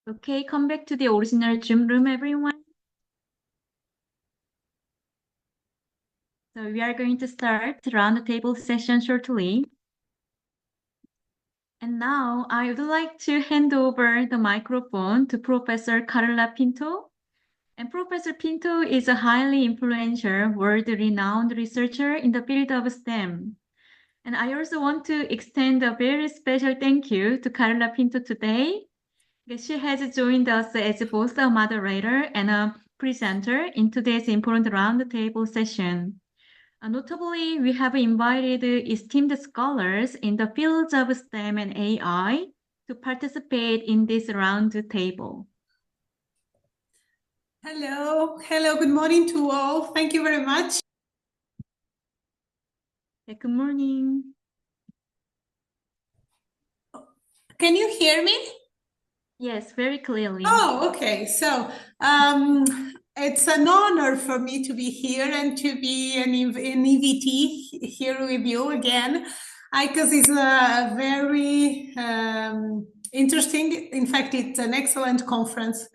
Okay, come back to the original Zoom room, everyone. So we are going to start the roundtable session shortly. And now I would like to hand over the microphone to Professor Carla Pinto. And Professor Pinto is a highly influential, world-renowned researcher in the field of STEM. And I also want to extend a very special thank you to Carla Pinto today. She has joined us as both a moderator and a presenter in today's important roundtable session. Notably, we have invited esteemed scholars in the fields of STEM and AI to participate in this roundtable. Hello, good morning to all. Thank you very much. Good morning. Can you hear me? Yes, very clearly. Oh, okay. So it's an honor for me to be here and to be an EVT here with you again. ICAS is a very interesting, in fact, it's an excellent conference.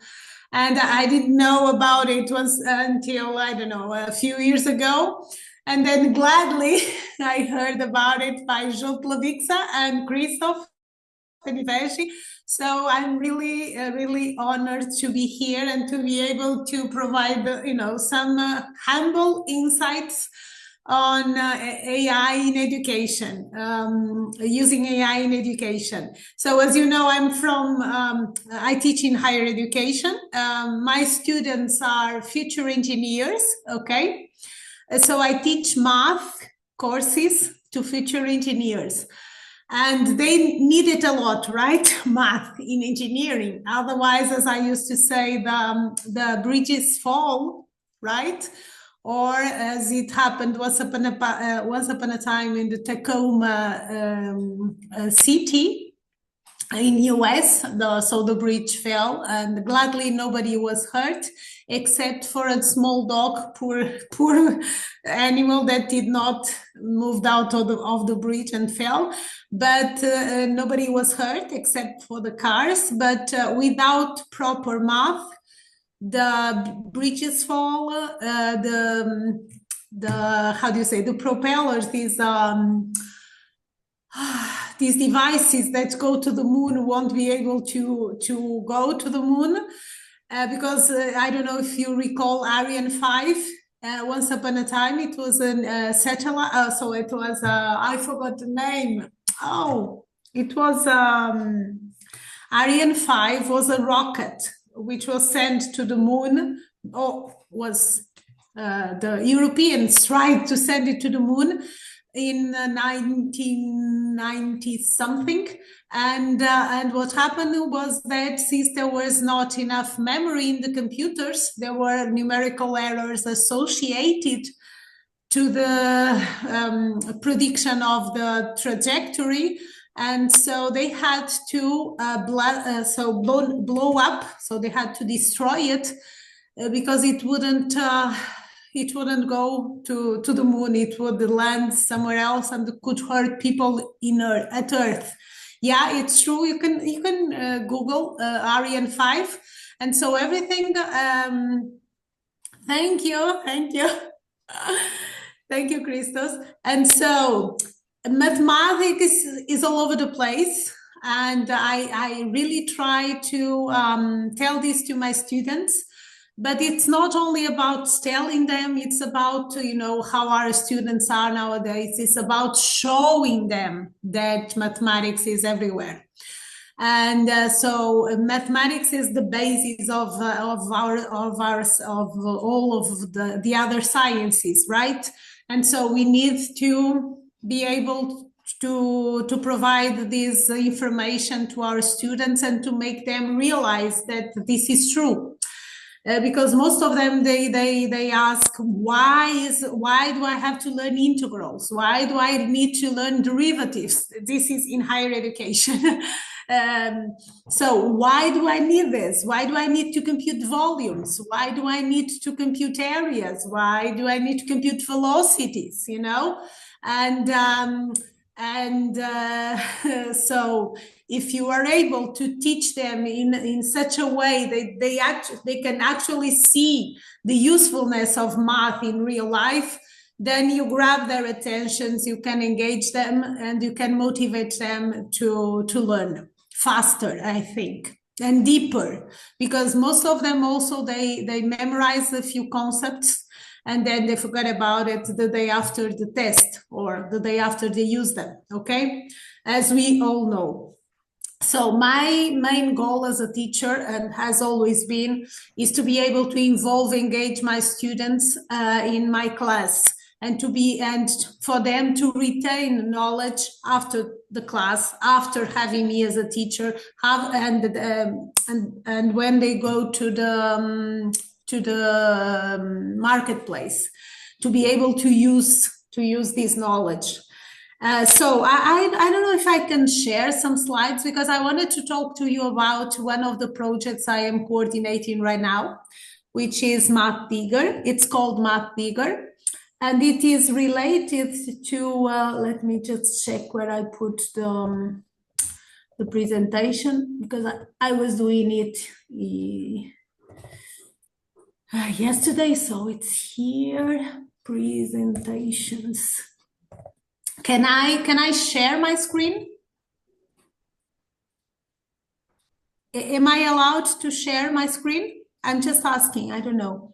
And I didn't know about it until, I don't know, a few years ago. And then gladly, I heard about it by Joe Plavixa and Christoph. So I'm really honored to be here and to be able to provide, some humble insights on AI in education, using AI in education. So as you know, I teach in higher education. My students are future engineers, okay? So I teach math courses to future engineers. And they need it a lot, right? Math in engineering. Otherwise, as I used to say, the bridges fall, right? Or as it happened once upon a time in the Tacoma city in US, so the bridge fell, and gladly nobody was hurt except for a small dog, poor animal that did not moved out of the bridge and fell. But nobody was hurt except for the cars. But without proper math, the bridges fall. The how do you say, the propellers? These devices that go to the moon won't be able to go to the moon because I don't know if you recall Ariane 5. Once upon a time, it was a satellite. So it was, I forgot the name. Oh, it was Ariane 5 was a rocket which was sent to the moon. The Europeans tried to send it to the moon in 1990 something, and what happened was that since there was not enough memory in the computers, there were numerical errors associated to the prediction of the trajectory, and so they had to blow up, so they had to destroy it because it wouldn't go to the moon. It would land somewhere else and could hurt people at Earth. Yeah, it's true. You can Google Ariane 5, and so everything. Thank you, thank you, Christos. And so mathematics is all over the place, and I really try to tell this to my students. But it's not only about telling them, it's about, how our students are nowadays. It's about showing them that mathematics is everywhere. And so mathematics is the basis of all of the other sciences, right? And so we need to be able to provide this information to our students and to make them realize that this is true. Because most of them, they ask, why do I have to learn integrals? Why do I need to learn derivatives? This is in higher education. So why do I need this? Why do I need to compute volumes? Why do I need to compute areas? Why do I need to compute velocities? So if you are able to teach them in such a way that they can actually see the usefulness of math in real life, then you grab their attentions, you can engage them, and you can motivate them to learn faster, I think, and deeper, because most of them also, they memorize a few concepts and then they forget about it the day after the test or the day after they use them, okay? As we all know. So my main goal as a teacher, and has always been, is to be able to engage my students in my class, and for them to retain knowledge after the class, after having me as a teacher, and when they go to the marketplace, to be able to use this knowledge. So I don't know if I can share some slides, because I wanted to talk to you about one of the projects I am coordinating right now, which is Math Bigger. It's called Math Bigger, and it is related to, let me just check where I put the presentation, because I was doing it yesterday, so it's here, presentations. Can I share my screen? Am I allowed to share my screen? I'm just asking, I don't know.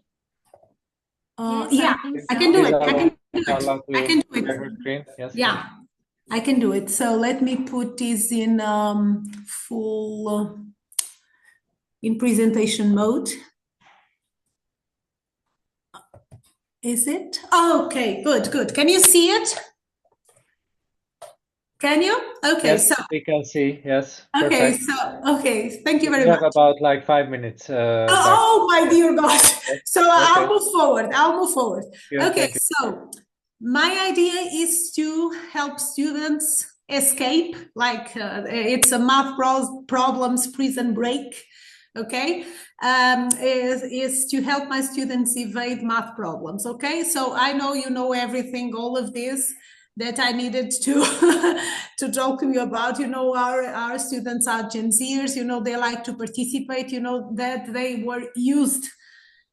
Yes, yeah, I can do it. I can do it. I can do it. Screen. Yes. Yeah, I can do it. So let me put this in full in presentation mode. Is it? Oh, okay, good. Can you see it? Can you? Okay, Yes, so we can see. Yes. Okay, Perfect. okay, thank you very We much. have about like 5 minutes. Oh my dear God! So Okay. I'll move forward. Good, Okay, thank you. so my idea is to help students escape, like it's a math problems prison break. Okay, is to help my students evade math problems. Okay, so I know you know everything, all of this that I needed to to talk to you about. You know, our students are Gen Zers, you know, they like to participate, you know, that they were used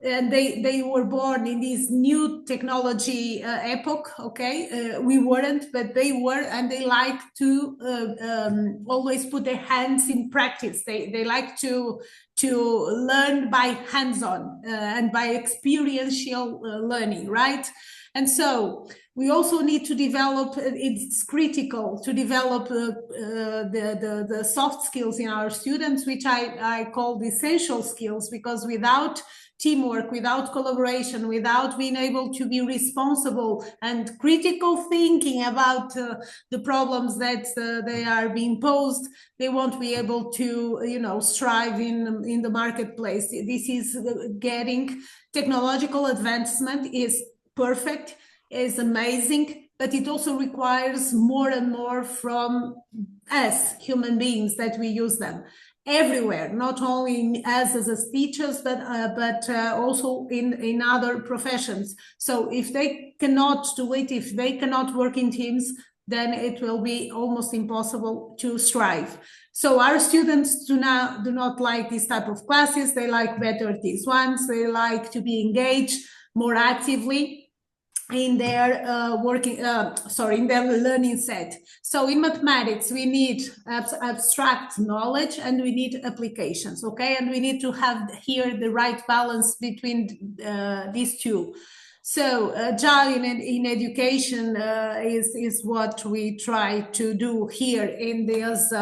and they were born in this new technology epoch. Okay, we weren't, but they were, and they like to always put their hands in practice. They like to learn by hands-on and by experiential learning, right? And so we also need to develop, it's critical to develop the soft skills in our students, which I call the essential skills, because without teamwork, without collaboration, without being able to be responsible and critical thinking about the problems that they are being posed, they won't be able to, you know, strive in the marketplace. This is getting technological advancement is perfect, is amazing, but it also requires more and more from us human beings, that we use them everywhere, not only in us as teachers, but also in other professions. So if they cannot do it, if they cannot work in teams, then it will be almost impossible to strive. So our students do not like this type of classes. They like better these ones. They like to be engaged more actively in their in their learning set. So in mathematics, we need abstract knowledge and we need applications, okay? And we need to have here the right balance between these two. So agile in education is what we try to do here in this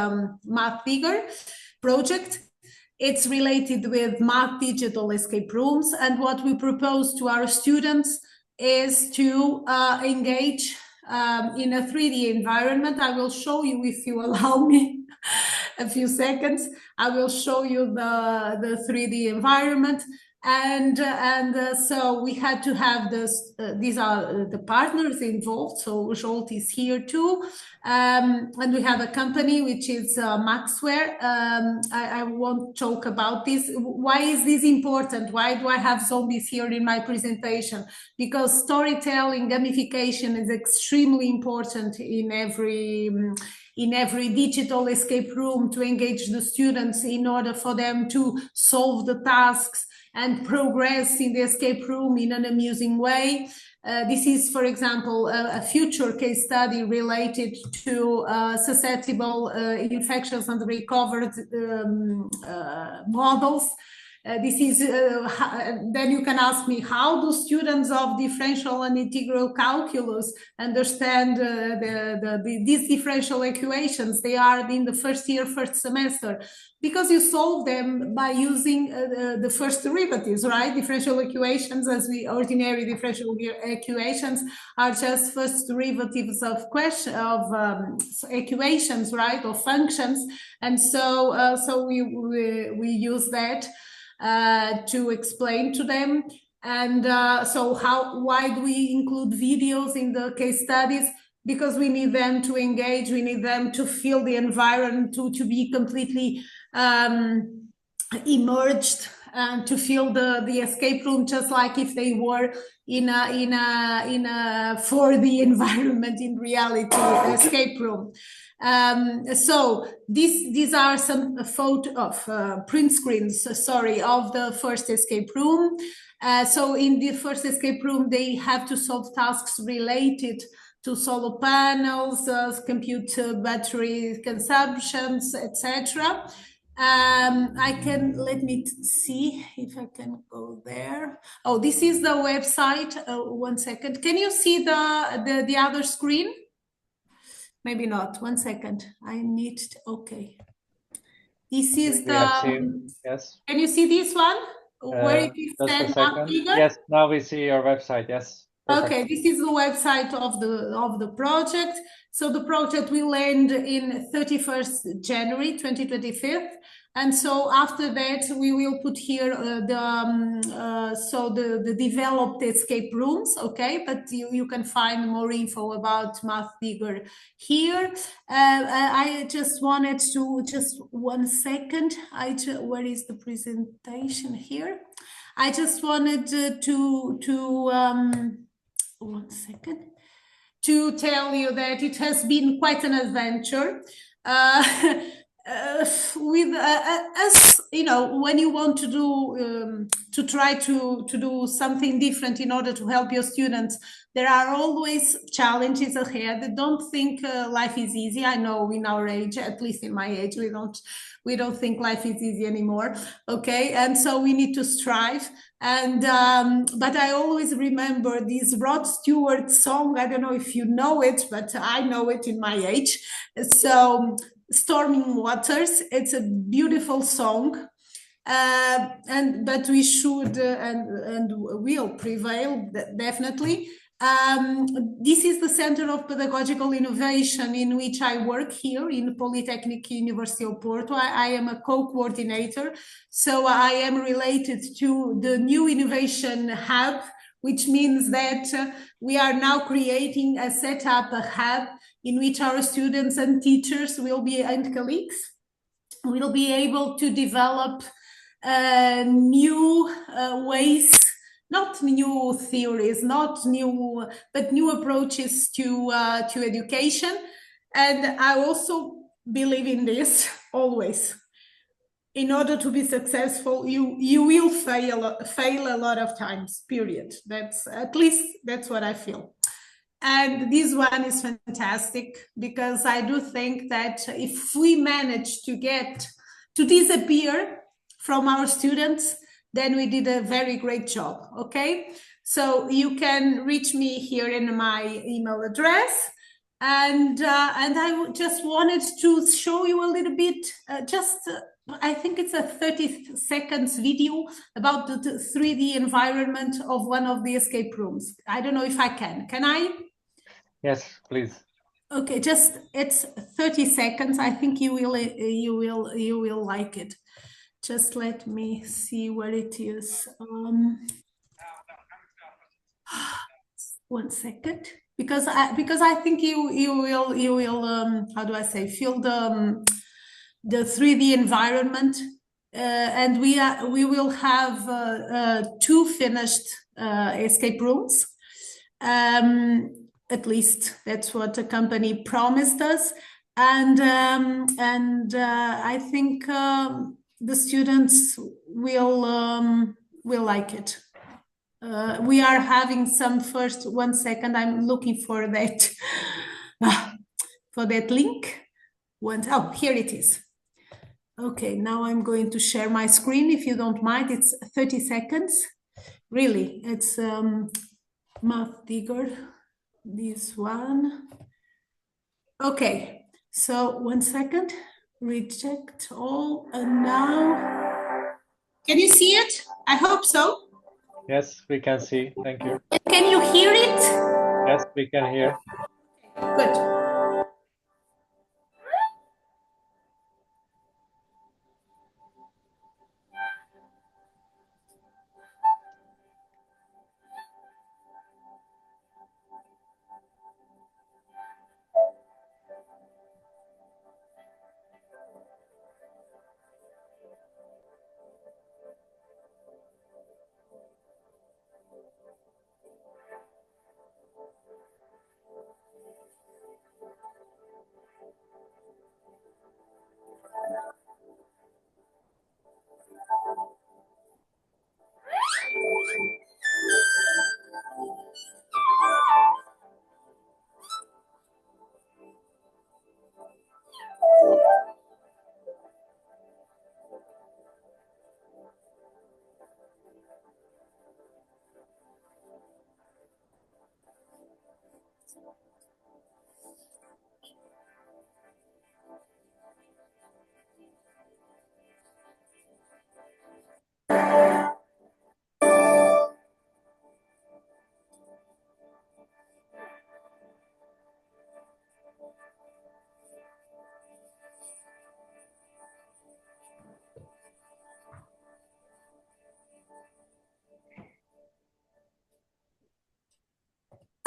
Math Bigger project. It's related with math digital escape rooms, and what we propose to our students is to engage in a 3D environment. I will show you, if you allow me a few seconds. I will show you the 3D environment. And so we had to have this. These are the partners involved. So Jolt is here too, and we have a company which is Maxware. I won't talk about this. Why is this important? Why do I have zombies here in my presentation? Because storytelling, gamification is extremely important in every digital escape room to engage the students in order for them to solve the tasks and progress in the escape room in an amusing way. This is, for example, a future case study related to susceptible infections and recovered models. This is then you can ask me, how do students of differential and integral calculus understand these differential equations? They are in the first year, first semester, because you solve them by using the first derivatives, right? Differential equations, as we ordinary differential equations, are just first derivatives of equations, right, or functions, and so we use that to explain to them. And so why do we include videos in the case studies? Because we need them to engage, we need them to feel the environment, to be completely immersed, and to feel the escape room just like if they were in a 4D environment in reality escape room. So these are some photo of print screens, sorry, of the first escape room. So in the first escape room, they have to solve tasks related to solar panels, compute battery consumptions, etc. Let me see if I can go there. Oh, this is the website. 1 second. Can you see the other screen? Maybe not. 1 second. I need to, okay. This is We have seen, yes. Can you see this one? Where it is just a stand second. figure? Yes, now we see your website. Yes. Perfect. Okay, this is the website of the project. So the project will end in 31st January 2025. And so after that, we will put here the developed escape rooms, okay? But you can find more info about Math Bigger here. I just wanted to, just 1 second. Where is the presentation here? I just wanted to 1 second, to tell you that it has been quite an adventure. With us, you know, when you want to do to try to do something different in order to help your students, there are always challenges ahead. Don't think life is easy. I know in our age, at least in my age, we don't think life is easy anymore. Okay, and so we need to strive. And but I always remember this Rod Stewart song. I don't know if you know it, but I know it in my age. So Storming Waters, it's a beautiful song, but we should and will prevail, definitely. This is the Center of Pedagogical Innovation in which I work here in Polytechnic University of Porto. I am a co-coordinator, so I am related to the new innovation hub, which means that we are now creating a hub in which our students and teachers and colleagues will be able to develop new ways, not new theories, but new approaches to education. And I also believe in this always. In order to be successful, you will fail a lot of times, period. At least that's what I feel. And this one is fantastic, because I do think that if we manage to disappear from our students, then we did a very great job, okay? So you can reach me here in my email address. And I just wanted to show you a little bit, I think it's a 30 seconds video about the 3D environment of one of the escape rooms. I don't know if I can I? Yes, please. Okay, it's 30 seconds. I think you will like it. Just let me see where it is. 1 second, because I think you will how do I say, feel the 3D environment, and we will have 2 finished escape rooms. At least that's what the company promised us, and I think the students will like it. We are having some first. 1 second, I'm looking for that for that link. Oh, here it is. Okay, now I'm going to share my screen, if you don't mind. It's 30 seconds. Really, it's Math Digger, this one. Okay, so 1 second, reject all, and now, can you see it? I hope so. Yes, we can see. Thank you. Can you hear it? Yes, we can hear. Good.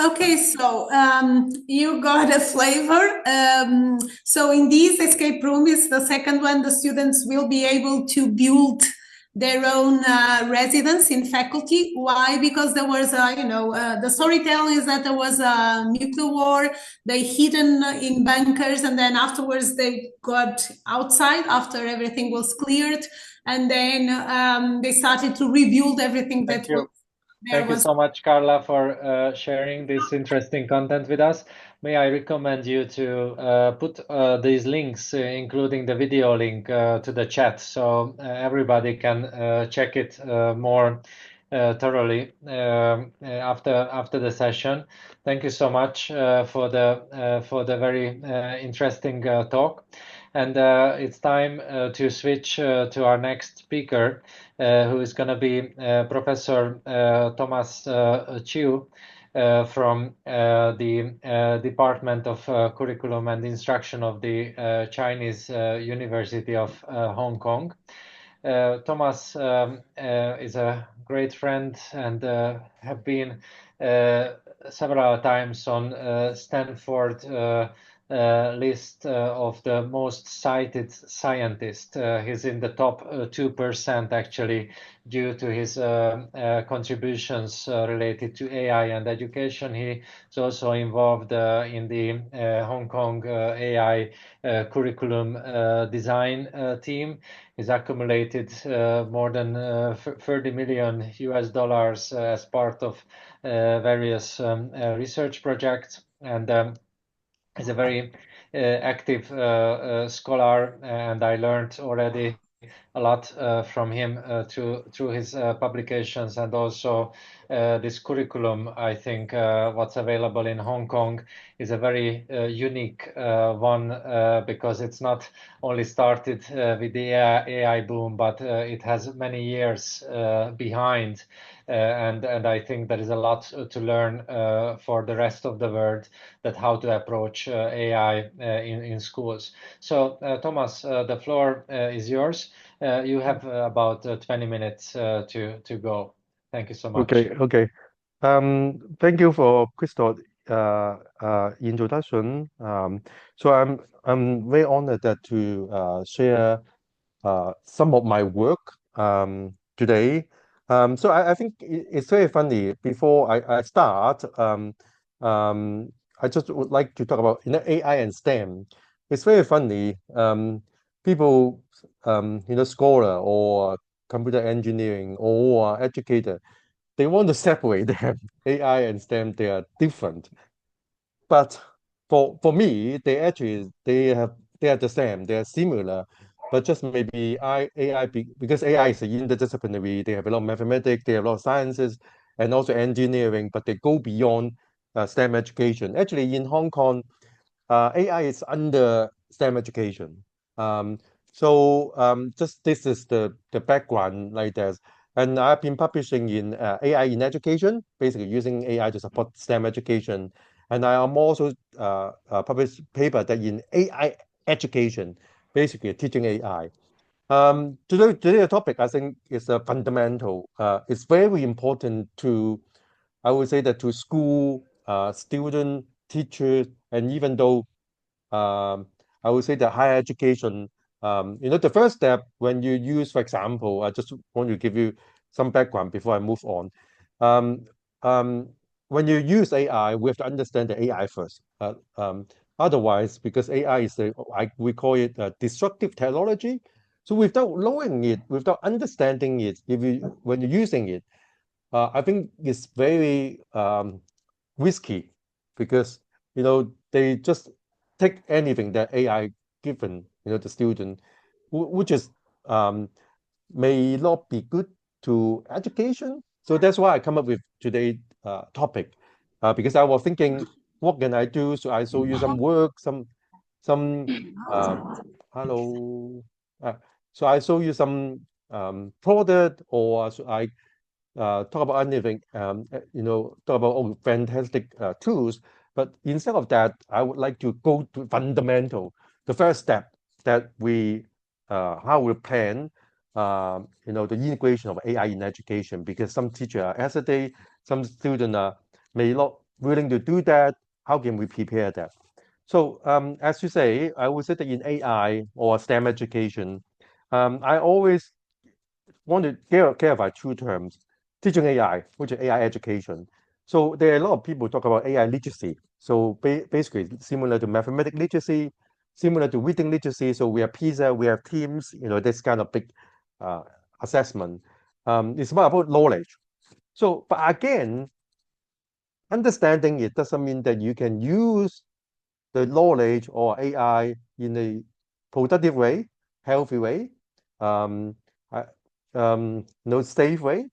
Okay, so you got a flavor. So in this escape room is the second one. The students will be able to build their own residence in faculty. Why? Because there was the storytelling is that there was a nuclear war. They hidden in bunkers, and then afterwards they got outside after everything was cleared, and then they started to rebuild everything that was. Thank you so much, Carla, for sharing this interesting content with us. May I recommend you to put these links, including the video link, to the chat, so everybody can check it more thoroughly after the session. Thank you so much for the very interesting talk. And it's time to switch to our next speaker, who is going to be Professor Thomas Chiu from the Department of Curriculum and Instruction of the Chinese University of Hong Kong. Thomas is a great friend and have been several times on Stanford list of the most cited scientists. He's in the top 2% actually, due to his contributions related to AI and education. He is also involved in the Hong Kong AI curriculum design team. He's accumulated more than $30 million as part of various research projects, and is a very active scholar, and I learned already a lot from him through his publications, and also this curriculum. I think what's available in Hong Kong is a very unique one, because it's not only started with the AI boom, but it has many years behind. And I think there is a lot to learn for the rest of the world, that how to approach AI in schools. So Thomas, the floor is yours. You have about 20 minutes to go. Thank you so much. Okay. Thank you for Crystal introduction. So I'm very honored that to share some of my work today. So I think it's very funny. Before I start, I just would like to talk about AI and STEM. It's very funny. People, scholar or computer engineering or educator, they want to separate them. AI and STEM, they are different. But for me, they are the same. They are similar, but just maybe AI because AI is interdisciplinary. They have a lot of mathematics, they have a lot of sciences, and also engineering. But they go beyond STEM education. Actually, in Hong Kong, AI is under STEM education. Just this is the background like this. And I've been publishing in AI in education, basically using AI to support STEM education. And I am also published paper that in AI education, basically teaching AI. Today the topic I think is a fundamental. It's very important to, I would say that to school, student, teachers, and even though I would say that higher education, the first step when you use, for example, I just want to give you some background before I move on. Um, um, when you use AI, we have to understand the AI first. Otherwise, because AI is we call it a destructive technology. So without knowing it, without understanding it, when you're using it, I think it's very risky because they just take anything that AI given the student, which is may not be good to education. So that's why I come up with today's topic because I was thinking, what can I do? So I show you some work, some hello. So I show you some product, or so I talk about anything, talk about fantastic tools. But instead of that, I would like to go to fundamental, the first step that how we plan, the integration of AI in education, because some teachers are hesitate, some students are may not willing to do that. How can we prepare that? So as you say, I would say that in AI or STEM education, I always want to clarify two terms: teaching AI, which is AI education. So there are a lot of people talk about AI literacy. So basically similar to mathematics literacy, similar to reading literacy. So we have PISA, we have Teams, this kind of big uh, assessment. It's more about knowledge. So, but again, understanding it doesn't mean that you can use the knowledge or AI in a productive way, healthy way, um, uh, safe way.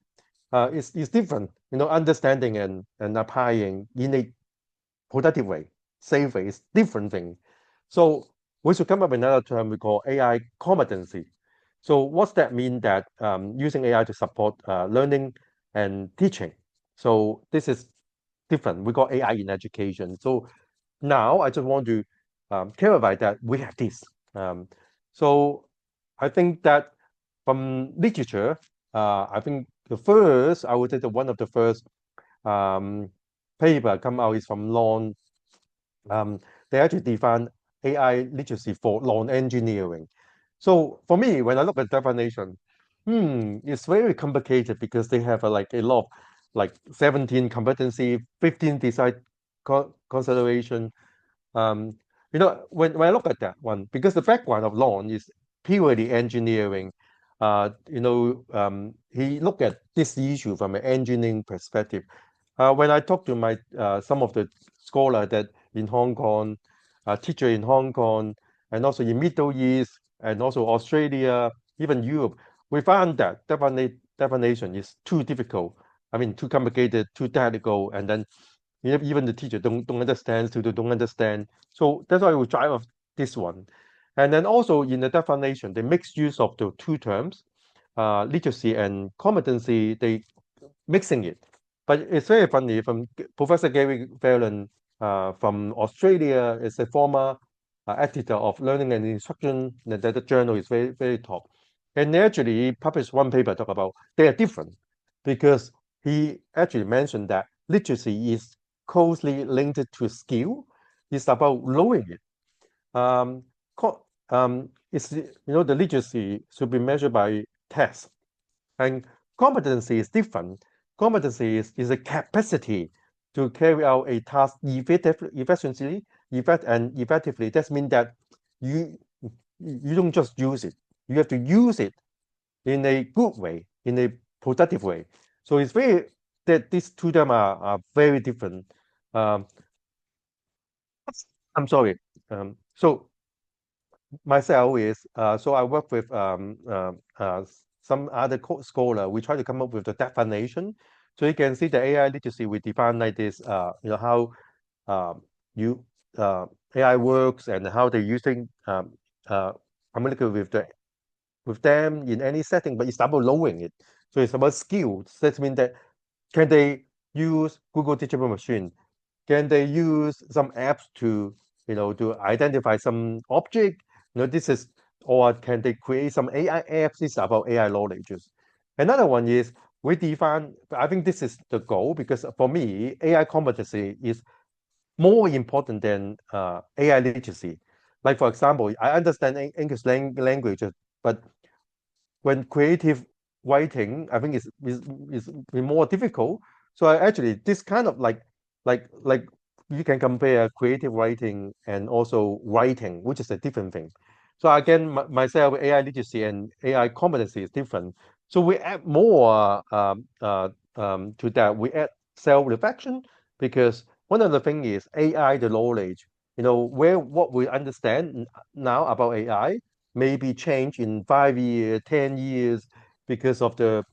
It's different, understanding and applying in a productive way, safe way. It's different thing. So we should come up with another term we call AI competency. So what's that mean? That using AI to support learning and teaching. So this is different. We call AI in education. So now I just want to clarify that we have this. So I think that from literature, I think I would say that one of the first um, paper come out is from Lon. They actually define AI literacy for non-engineering. So for me, when I look at definition, it's very complicated because they have like a lot of like 17 competency, 15 design consideration. When I look at that one, because the background of Lon is purely engineering, he looked at this issue from an engineering perspective. When I talk to my some of the scholar that in Hong Kong, teacher in Hong Kong, and also in Middle East, and also Australia, even Europe, we found that definition is too difficult. I mean, too complicated, too technical, and then even the teacher don't understand, students don't understand. So that's why we drive off this one. And then also in the definition, they make use of the two terms, literacy and competency. They mixing it. But it's very funny. From Professor Gary Fallon from Australia, is a former editor of Learning and Instruction. That the journal is very, very top. And actually published one paper talk about they are different because he actually mentioned that literacy is closely linked to skill. It's about knowing it. It's the literacy should be measured by tests, and competency is different. Competency is a capacity to carry out a task effectively. That means that you you don't just use it. You have to use it in a good way, in a productive way. So it's very that these two of them are very different. Um, I'm sorry. So myself is so I work with some other scholar. We try to come up with the definition. So you can see the AI literacy we define like this. How you AI works and how they're using communicate with them in any setting, but it's about knowing it. So it's about skills. That means that can they use Google Teachable Machine? Can they use some apps to to identify some object? This is, or can they create some AI apps? This is about AI knowledges. Another one is we define. I think this is the goal because for me, AI competency is more important than AI literacy. Like for example, I understand English language, but when creative writing, I think is more difficult. So I actually this kind of like you can compare creative writing and also writing, which is a different thing. So again, myself, AI literacy and AI competency is different. So we add more to that. We add self-reflection because one of the things is AI, the knowledge. Where what we understand now about AI maybe change in 5 years, 10 years because of the,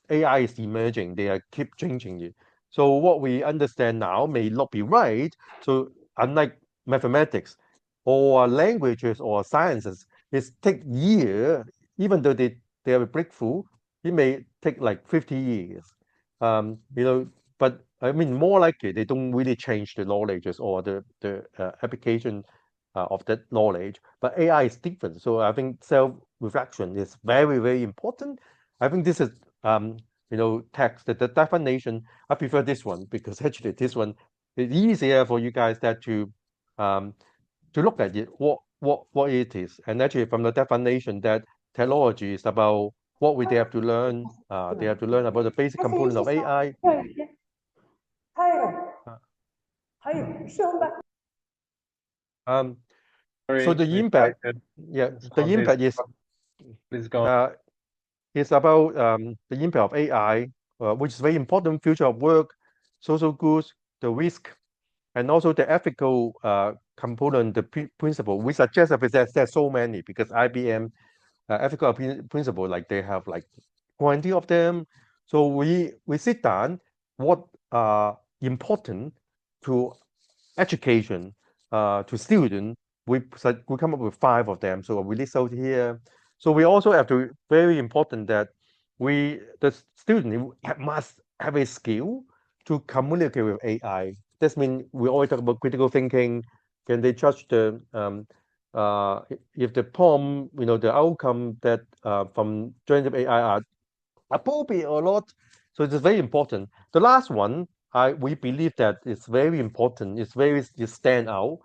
AI is emerging. They are keep changing it. So what we understand now may not be right. So unlike mathematics or languages or sciences, it take years, even though they have a breakthrough, it may take like 50 years. But I mean, more likely they don't really change the knowledges or the application of that knowledge. But AI is different. So I think self-reflection is very, very important. I think this is, text, the definition. I prefer this one because actually this one is easier for you guys um, to look at it, what it is. And actually from the definition that technology is about what we they have to learn. They have to learn about the basic component of AI. So the impact, the impact is Please go on. It's about the impact of AI, which is very important, future of work, social goods, the risk, and also the ethical component, the principle. We suggest that there's so many because IBM ethical principle, like they have like 20 of them. So we sit down what are important to education, to student. We come up with 5 of them. So we list out here. So we also have to very important that the student must have a skill to communicate with AI. That means we always talk about critical thinking. Can they judge the if the prompt, the outcome that from generative AI are appropriate or not? So it's very important. The last one, we believe that it's very important. It stand out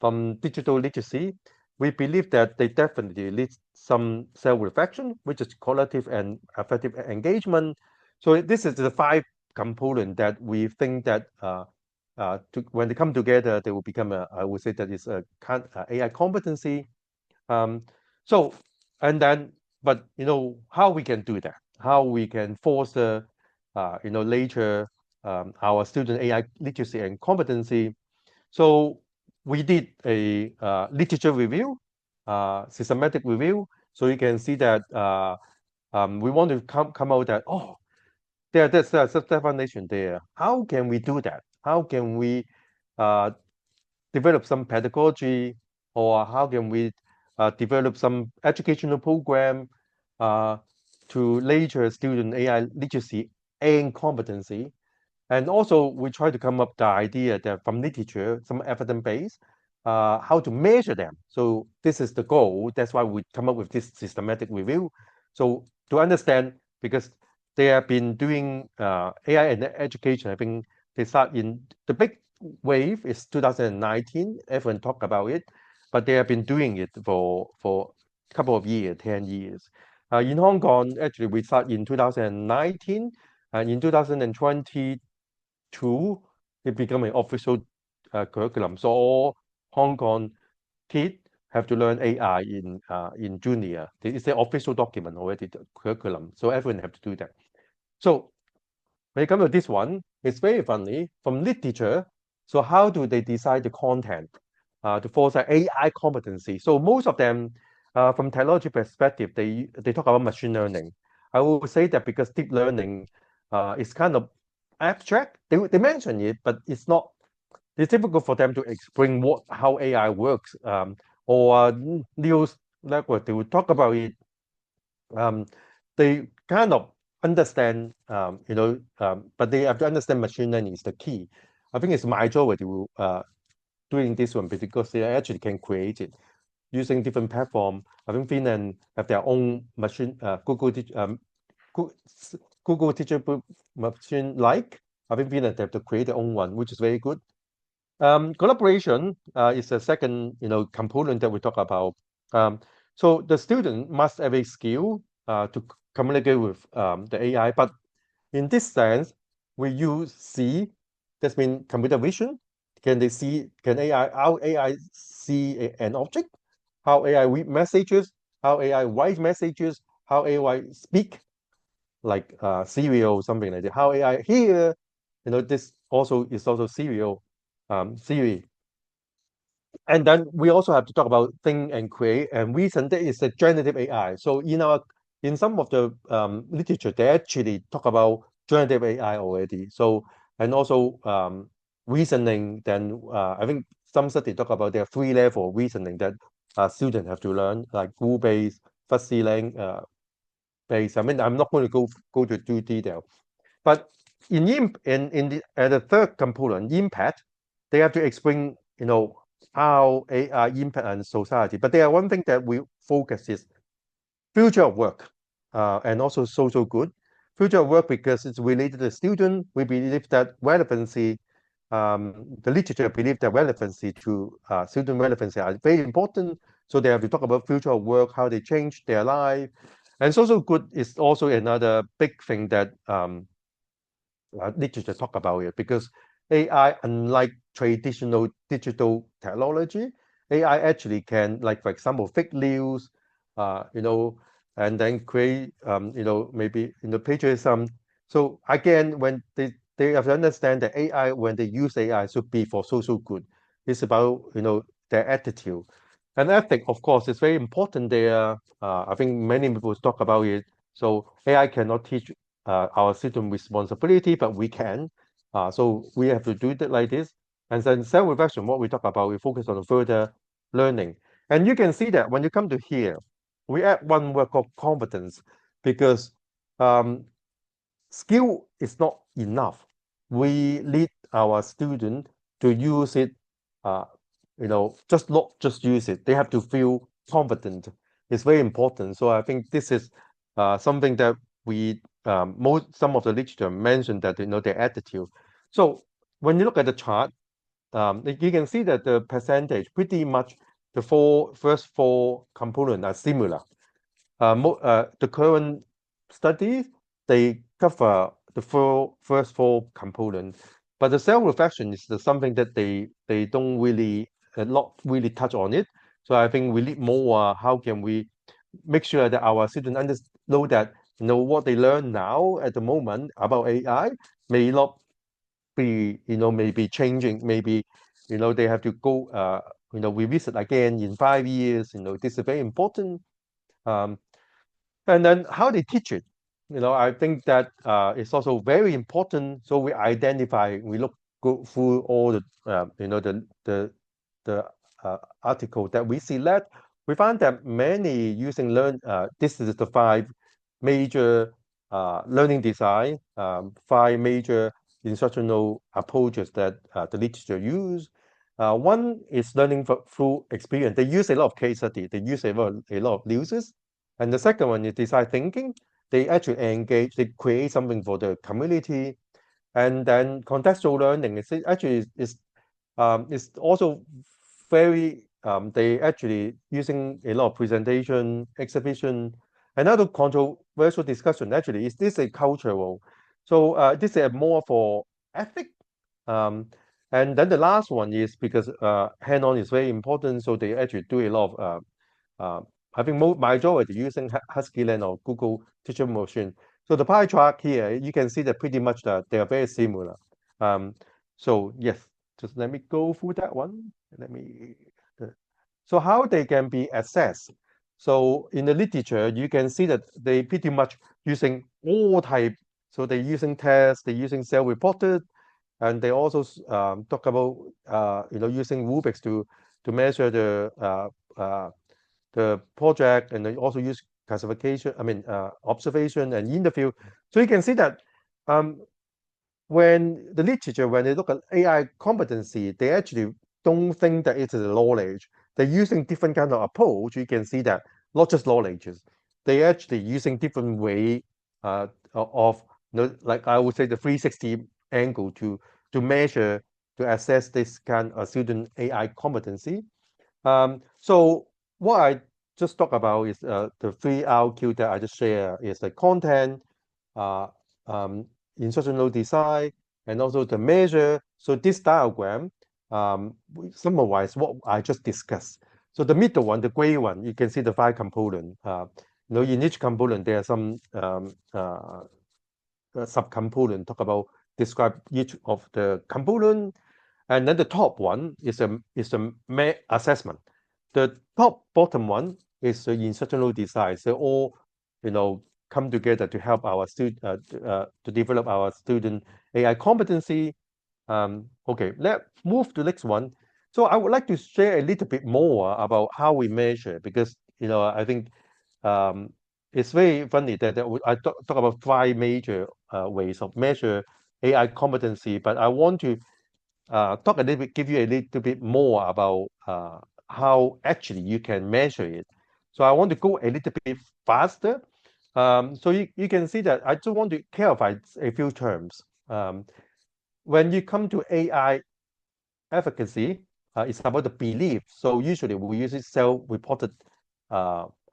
from digital literacy. We believe that they definitely need some self-reflection, which is qualitative and affective engagement. So this is the 5 component that we think that when they come together, they will become I would say that is a AI competency. So, and then, but how we can do that? How we can foster, later our student AI literacy and competency. So we did a literature review, systematic review. So you can see that we want to come out that there's a definition there. How can we do that? How can we uh, develop some pedagogy, or how can we develop some educational program to later student AI literacy and competency? And also we try to come up the idea that from literature, some evidence base, how to measure them. So this is the goal. That's why we come up with this systematic review. So to understand, because they have been doing AI in education, I think they start in the big wave is 2019. Everyone talk about it, but they have been doing it for a couple of years, 10 years. In Hong Kong, actually, we start in 2019, and in 2022, it became an official curriculum. So all Hong Kong kids have to learn AI in junior. It's the official document already, the curriculum. So everyone have to do that. So when it comes to this one, it's very funny. From literature, so how do they decide the content to force AI competency? So most of them, from technology perspective, they talk about machine learning. I will say that because deep learning is kind of abstract. They mention it, but it's not. It's difficult for them to explain how AI works. Or news network, they will talk about it. They kind of understand, but they have to understand machine learning is the key. I think it's majority will doing this one because they actually can create it using different platform. I think Finland have their own machine, Google Teachable Machine like. I think Finland have to create their own one, which is very good. Collaboration is the second, component that we talk about. So the student must have a skill to communicate with the AI, but in this sense, we use C. That means computer vision. Can how AI see an object? How AI read messages? How AI write messages? How AI speak, like serial, something like that. How AI hear? This also is also serial, Siri. And then we also have to talk about think and create and reason. That is a generative AI. So in some of the literature, they actually talk about generative AI already. So and also reasoning. Then I think some study talk about there are 3 level reasoning that students have to learn, like rule-based, fuzzy length based. I mean, I'm not going to go to do detail, but in the third component, impact, they have to explain, how AI impact on society. But there are one thing that we focus is future of work and also social good. Future of work because it's related to the student. We believe that relevancy, the literature believe that relevancy to student relevancy are very important. So they have to talk about future of work, how they change their life. And social good is also another big thing that literature talk about it, because AI, unlike traditional digital technology, AI actually can, like for example, fake news, and then create, maybe plagiarism. So again, when they have to understand that AI, when they use AI, should be for social good. It's about their attitude. And ethic, of course, is very important there. I think many people talk about it. So AI cannot teach our student responsibility, but we can. So we have to do it like this. And then self-reflection, what we talk about, we focus on further learning. And you can see that when you come to here, we add one word called competence, because skill is not enough. We need our student to use it, not just use it. They have to feel confident. It's very important. So I think this is something that some of the literature mentioned that their attitude. So when you look at the chart, you can see that the percentage pretty much the first four components are similar. The current studies, they cover the first four components, but the self-reflection is something that they don't really not really touch on it. So I think we need more. How can we make sure that our students know that what they learn now at the moment about AI may not be maybe changing. Maybe they have to go revisit again in 5 years. This is very important. And then how they teach it, I think that it's also very important. So we go through all the article that we select. We found that many using this is the 5 major learning design, 5 major instructional approaches that the literature use. One is learning through experience. They use a lot of case study. They use a lot of uses. And the second one is design thinking. They actually engage. They create something for the community. And then contextual learning is actually is also very they actually using a lot of presentation, exhibition. Another controversial discussion actually is this a cultural? So this is more for ethic. And then the last one is because hand-on is very important, so they actually do a lot of I think majority using Huskyland or Google Teacher Machine. So the pie chart here, you can see that pretty much that they are very similar. So yes, just let me go through that one. Let me. So how they can be assessed? So in the literature, you can see that they pretty much using all type. So they're using tests, they're using self-reported, and they also talk about using rubrics to measure the project, and they also use classification. I mean observation and interview. So you can see that when the literature, when they look at AI competency, they actually don't think that it is a knowledge. They're using different kind of approach. You can see that not just knowledges, they're actually using different way of like I would say the 360 angle to measure, to assess this kind of student AI competency. So what I just talked about is the 3RQ that I just shared is the content, uh, instructional design, and also the measure. So this diagram summarize what I just discussed. So the middle one, the gray one, you can see the 5 components. In each component there are some sub-component, talk about describe each of the component. And then the top one is a assessment. The bottom one is the instructional design. So all come together to help our student to develop our student AI competency. Okay, let's move to the next one. So I would like to share a little bit more about how we measure, because I think it's very funny that I talk about 5 major ways of measure AI competency, but I want to talk a little bit, give you a little bit more about how actually you can measure it. So I want to go a little bit faster. So you can see that I just want to clarify a few terms. When you come to AI efficacy, it's about the belief. So usually we use self-reported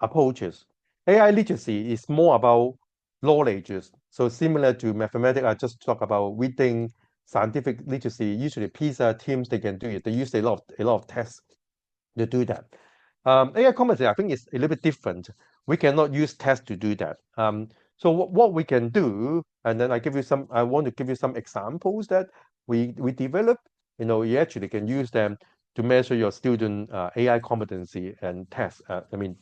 approaches. AI literacy is more about knowledges. So similar to mathematics, I just talked about reading. Scientific literacy, usually PISA teams, they can do it. They use a lot of tests to do that. AI competency, I think, is a little bit different. We cannot use tests to do that. So what we can do, and then I want to give you some examples that we develop. You actually can use them to measure your student AI competency and test. I mean,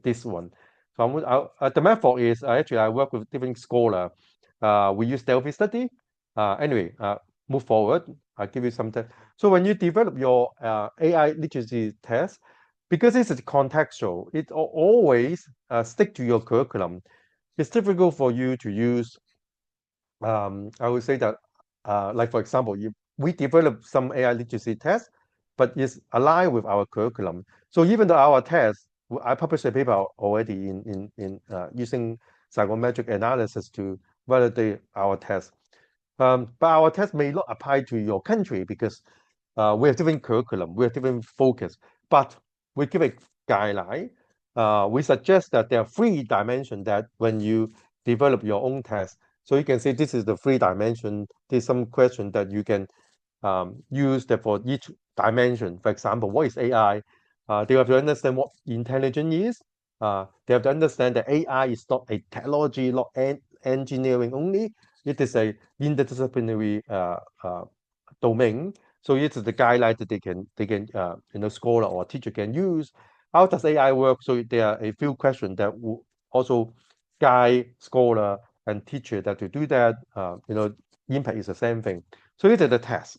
this one. So the method is actually I work with different scholars. We use Delphi study. Anyway, move forward. I'll give you some tests. So when you develop your AI literacy test, because this is contextual, it always stick to your curriculum. It's difficult for you to use. I would say that, like for example, we develop some AI literacy tests, but it's aligned with our curriculum. So even though our test, I published a paper already in using psychometric analysis to validate our test. But our test may not apply to your country because we have different curriculum, we have different focus. But we give a guideline. We suggest that there are 3 dimensions that when you develop your own test. So you can see this is the 3 dimension. There's some question that you can use that for each dimension. For example, what is AI? They have to understand what intelligence is. They have to understand that AI is not a technology, not engineering only. It is a interdisciplinary domain. So it is the guideline that they can scholar or teacher can use. How does AI work? So there are a few questions that will also guide scholar and teacher that to do that. Impact is the same thing. So it is the test.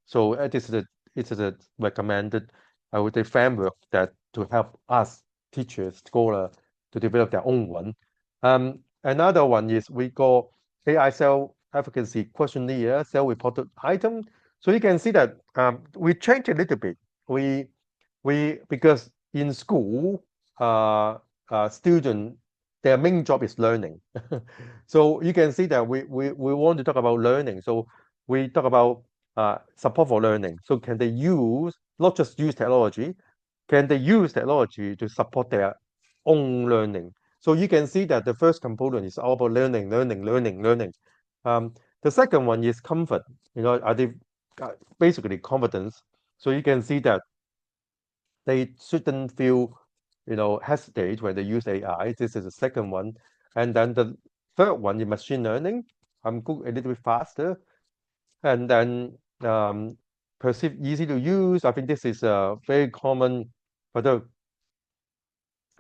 So it is the recommended, I would say, framework that to help us teachers, scholar to develop their own one. Another one is we call AI self-efficacy questionnaire, self-reported item. So you can see that we changed a little bit. Because in school, student, their main job is learning. So you can see that we want to talk about learning. So we talk about support for learning. So can they use, not just use technology, can they use technology to support their own learning? So you can see that the first component is all about learning. The second one is comfort. Are they basically confidence? So you can see that they shouldn't feel, hesitate when they use AI. This is the second one. And then the third one is machine learning. I'm going a little bit faster. And then perceive easy to use. I think this is very common. But the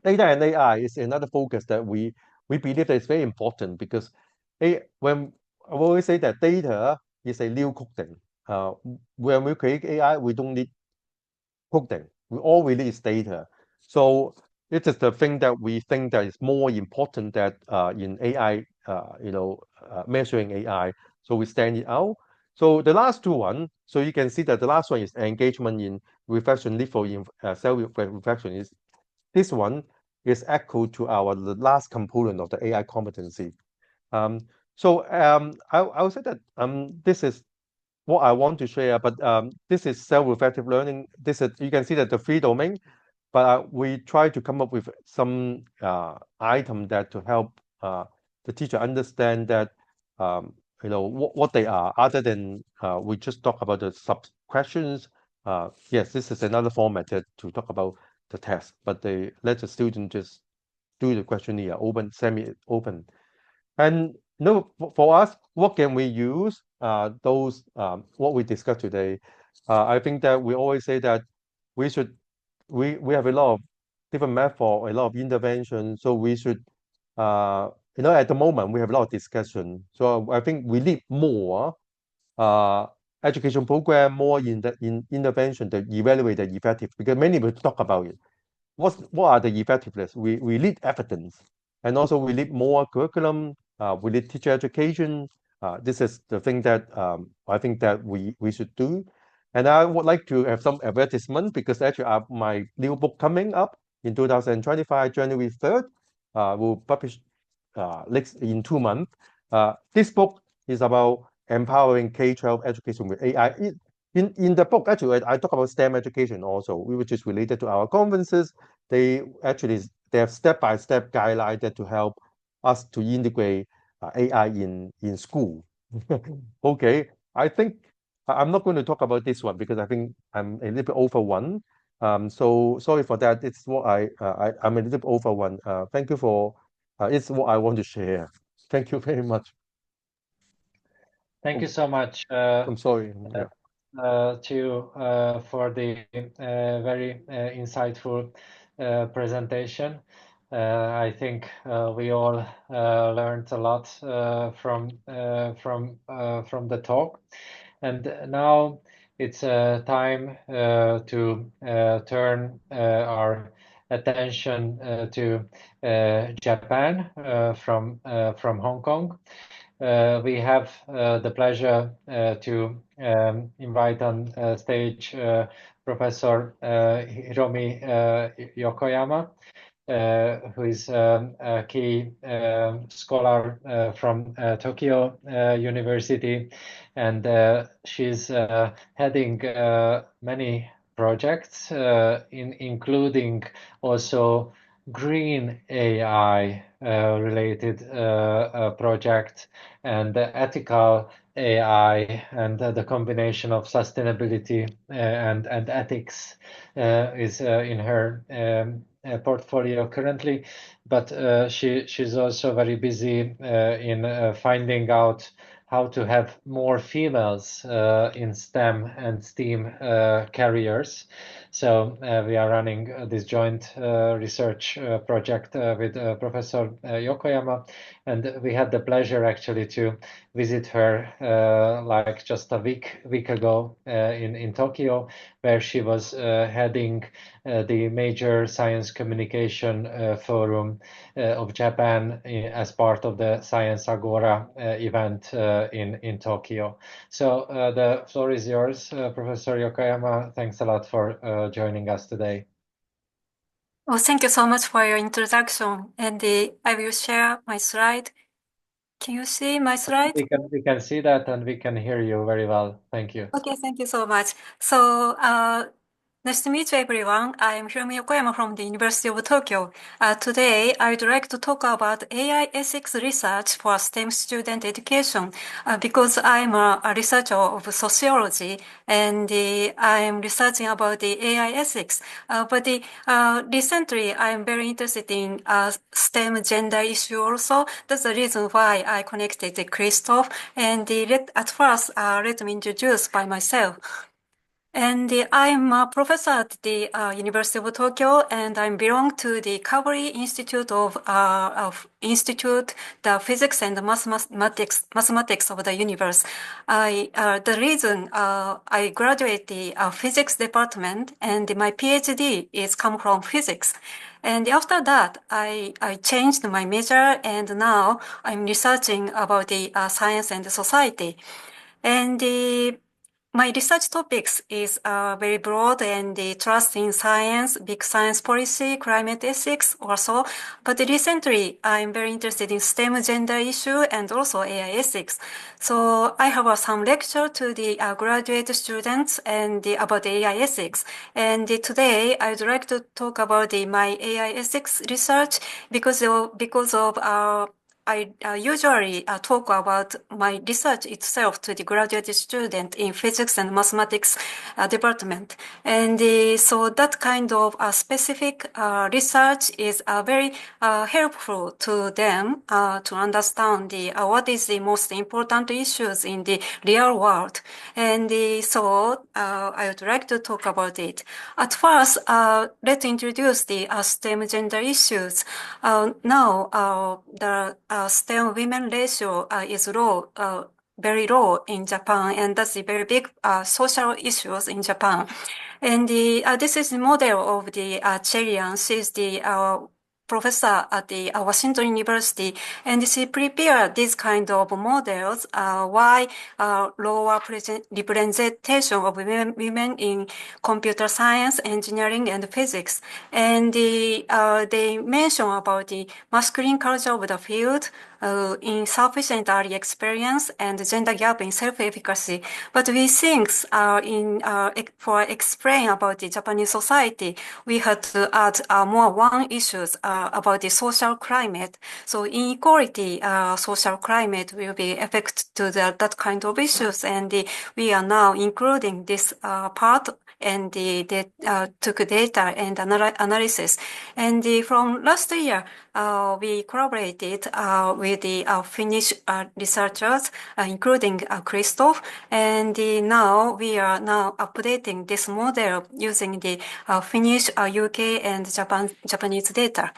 data and AI is another focus that we believe that is very important because when I always say that data is a new coding. When we create AI, we don't need coding. All we need is data. So it is the thing that we think that is more important that in AI, measuring AI. So we stand it out. So the last one, so you can see that the last one is engagement in reflection, need for self-reflection. This one is echo to the last component of the AI competency. I would say that this is what I want to share, but this is self-reflective learning. You can see that the three domain, but we try to come up with some item that to help the teacher understand that what they are, other than we just talk about the sub questions. Yes, this is another format to talk about the test, but they let the student just do the questionnaire, open, semi-open. And for us, what can we use? What we discussed today. I think that we always say that we have a lot of different method, a lot of intervention. So we should, at the moment we have a lot of discussion. So I think we need more education program, more in intervention that evaluate the effective, because many people talk about it. What are the effectiveness? We need evidence, and also we need more curriculum. We need teacher education. This is the thing that I think that we should do. And I would like to have some advertisement because actually my new book coming up in 2025, January 3rd, will publish next in 2 months. This book is about empowering K-12 education with AI. In the book, actually, I talk about STEM education also, which is related to our conferences. They have step-by-step guidelines that to help us to integrate AI in school. Okay, I think I'm not going to talk about this one because I think I'm a little bit over one. So sorry for that. It's what I'm a little bit over one. Thank you for it's what I want to share. Thank you very much. Thank you so much. I'm sorry. Yeah. For the very insightful presentation. I think we all learned a lot from the talk, and now it's time to turn our attention to Japan from Hong Kong. We have the pleasure to invite on stage Professor Hiromi Yokoyama, who is a key scholar from Tokyo University, and she's heading many projects, including also green AI related project and ethical AI, and the combination of sustainability and ethics is in her portfolio currently, but she's also very busy in finding out how to have more females in STEM and STEAM careers. So we are running this joint research project with Professor Yokoyama, and we had the pleasure actually to visit her like just a week ago in Tokyo, where she was heading the major science communication forum of Japan as part of the Science Agora event in Tokyo. So the floor is yours, Professor Yokoyama. Thanks a lot for joining us today. Well, thank you so much for your introduction. And I will share my slide. Can you see my slide? We can see that and we can hear you very well. Thank you. Okay, thank you so much. So, nice to meet you, everyone. I'm Hiromi Yokoyama from the University of Tokyo. Today, I would like to talk about AI ethics research for STEM student education because I'm a researcher of sociology and I'm researching about the AI ethics. But recently, I'm very interested in STEM gender issue also. That's the reason why I connected with Christoph. And at first, let me introduce by myself. And I'm a professor at the University of Tokyo, and I belong to the Kawari Institute of Institute, the Physics and Mathematics of the Universe. The reason I graduated the Physics department, and my PhD is come from physics. And after that, I changed my major, and now I'm researching about the science and society. And my research topics is very broad and the trust in science, big science policy, climate ethics also. But recently, I'm very interested in STEM gender issue and also AI ethics. So I have some lecture to the graduate students and about AI ethics. And today, I would like to talk about my AI ethics research because of I usually talk about my research itself to the graduate student in physics and mathematics department. And so that kind of specific research is very helpful to them to understand what is the most important issues in the real world. And so I would like to talk about it. At first, let's introduce the STEM gender issues. Now, the STEM women ratio is low, very low in Japan, and that's a very big social issues in Japan. And this is the model of the Cherian. She's the professor at the Washington University, and she prepared these kind of models, why lower representation of women in computer science, engineering, and physics. And they mention about the masculine culture of the field, insufficient early experience, and gender gap in self-efficacy. But we think for explain about the Japanese society, we had to add more one issues about the social climate. So inequality, social climate will be affect to that kind of issues, and we are now including this part. And they took data and analysis. And from last year, we collaborated with the Finnish researchers, including Christoph. And now we are now updating this model using the Finnish, UK, and Japanese data.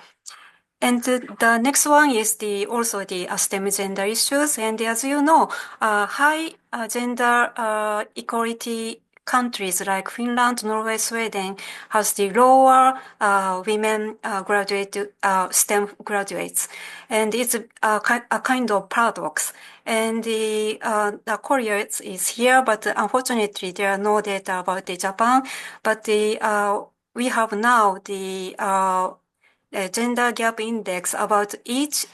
And the next one is also the STEM gender issues. And as you know, high gender equality countries like Finland, Norway, Sweden has the lower women STEM graduates, and it's a kind of paradox. And the Korea is here, but unfortunately there are no data about the Japan. But we have now the gender gap index about each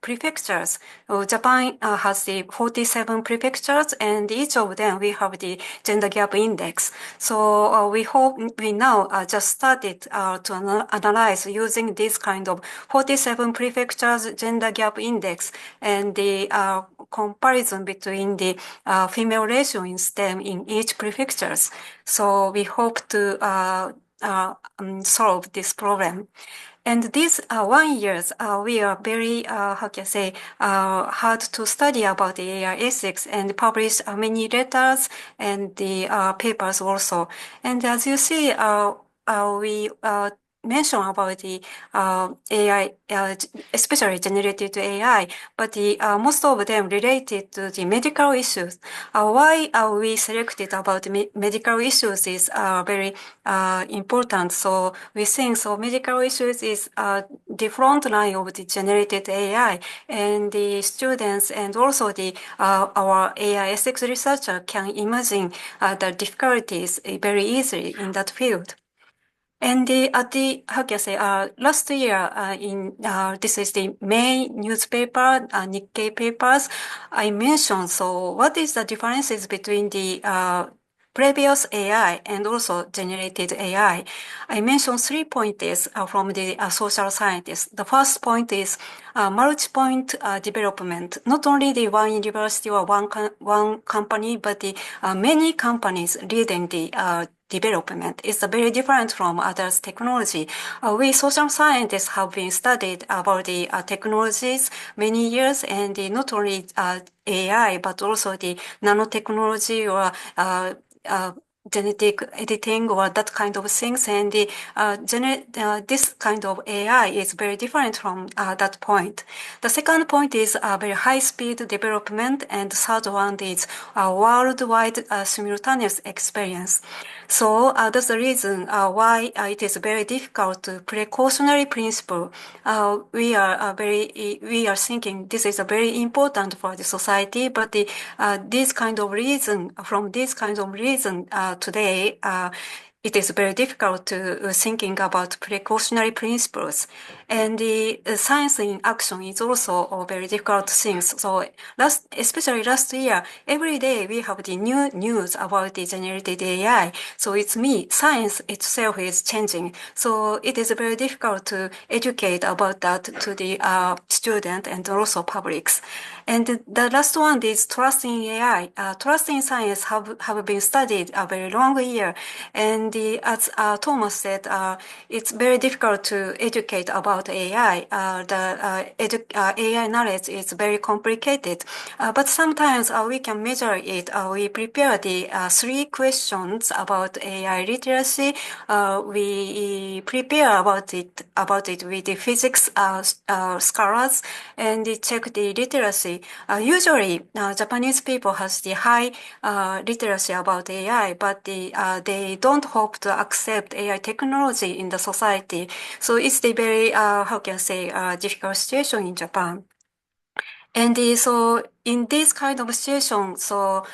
prefectures. Japan has the 47 prefectures, and each of them we have the gender gap index. So we now just started to analyze using this kind of 47 prefectures gender gap index and the comparison between the female ratio in STEM in each prefectures. So we hope to solve this problem. And these 1 years, we are very, hard to study about the AI ethics and publish many letters and the papers also. And as you see, we mention about the AI, especially generated AI, but most of them related to the medical issues. Why we selected about medical issues is very important. So we think so medical issues is the front line of the generated AI, and the students and also the our AI ethics researcher can imagine the difficulties very easily in that field. And how can I say, last year, this is the main newspaper, Nikkei papers, I mentioned, so what is the differences between the, previous AI and also generated AI? I mentioned 3 points from the social scientists. The first point is multi-point development. Not only the one university or one company, but the many companies leading the development is very different from others' technology. We social scientists have been studied about the technologies many years, and not only AI, but also the nanotechnology or genetic editing or that kind of things. And this kind of AI is very different from that point. The second point is very high-speed development, and the third one is worldwide simultaneous experience. So that's the reason why it is very difficult to precautionary principle. We are thinking this is very important for the society, but this kind of reason, from this kind of reason today, it is very difficult to thinking about precautionary principles. And the science in action is also very difficult things. So especially last year, every day we have the new news about the generated AI. So it's science itself is changing. So it is very difficult to educate about that to the student and also publics. And the last one is trust in AI. Trust in science have been studied a very long year. And as Thomas said, it's very difficult to educate about AI. AI knowledge is very complicated. But sometimes we can measure it. We prepare the 3 questions about AI literacy. We prepare about it with the physics scholars and check the literacy. Usually, Japanese people has the high literacy about AI, but they don't hope to accept AI technology in the society. So it's the very, how can I say, difficult situation in Japan. And so in this kind of situation, so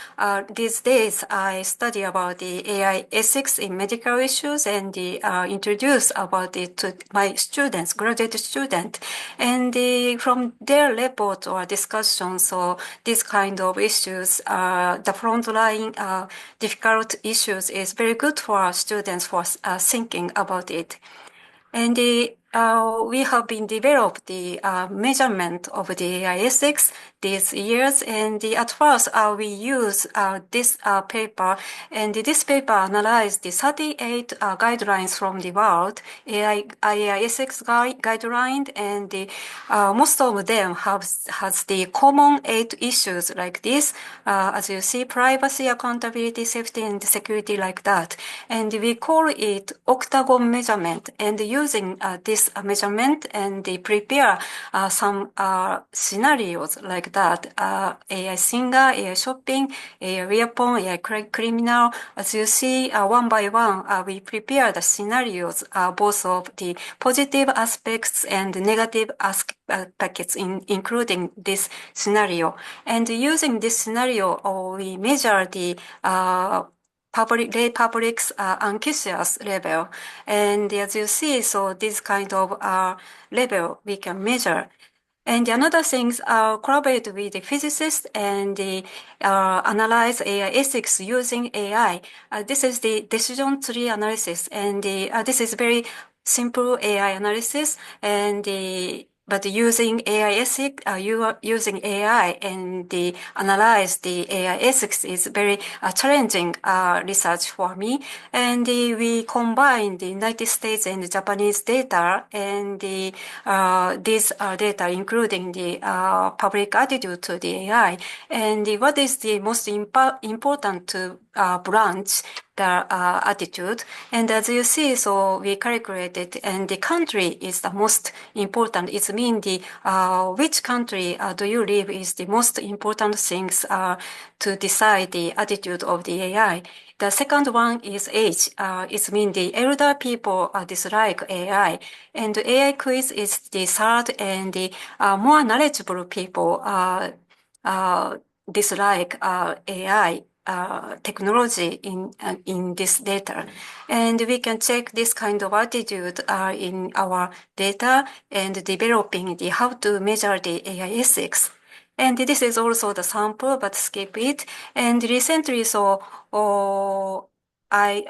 these days I study about the AI ethics in medical issues and introduce about it to my students, graduate students. And from their report or discussion, so this kind of issues, the frontline difficult issues is very good for our students for thinking about it. And we have been developed the measurement of the AI ethics these years. And at first, we use this paper. And this paper analyzed the 38 guidelines from the world, AI ethics guideline. And most of them has the common 8 issues like this. As you see, privacy, accountability, safety, and security like that. And we call it octagon measurement. And using this measurement and they prepare some scenarios like that. AI singer, AI shopping, AI weapon, AI criminal. As you see, one by one, we prepare the scenarios, both of the positive aspects and negative aspects, including this scenario. And using this scenario, we measure the public's anxious level. And as you see, so this kind of level we can measure. And another things collaborate with the physicists and analyze AI ethics using AI. This is the decision tree analysis, and this is very simple AI analysis, and but using AI ethics, you are using AI and analyze the AI ethics is very challenging research for me. And we combine the United States and the Japanese data, and these data including the public attitude to the AI. And what is the most important branch their attitude. And as you see, so we calculated, and the country is the most important. It means the which country do you live is the most important things to decide the attitude of the AI. The second one is age. It means the elder people dislike AI, and the AI quiz is the third, and the more knowledgeable people dislike AI technology in this data. And we can check this kind of attitude in our data and developing the how to measure the AI ethics. And this is also the sample, but skip it. And recently, so I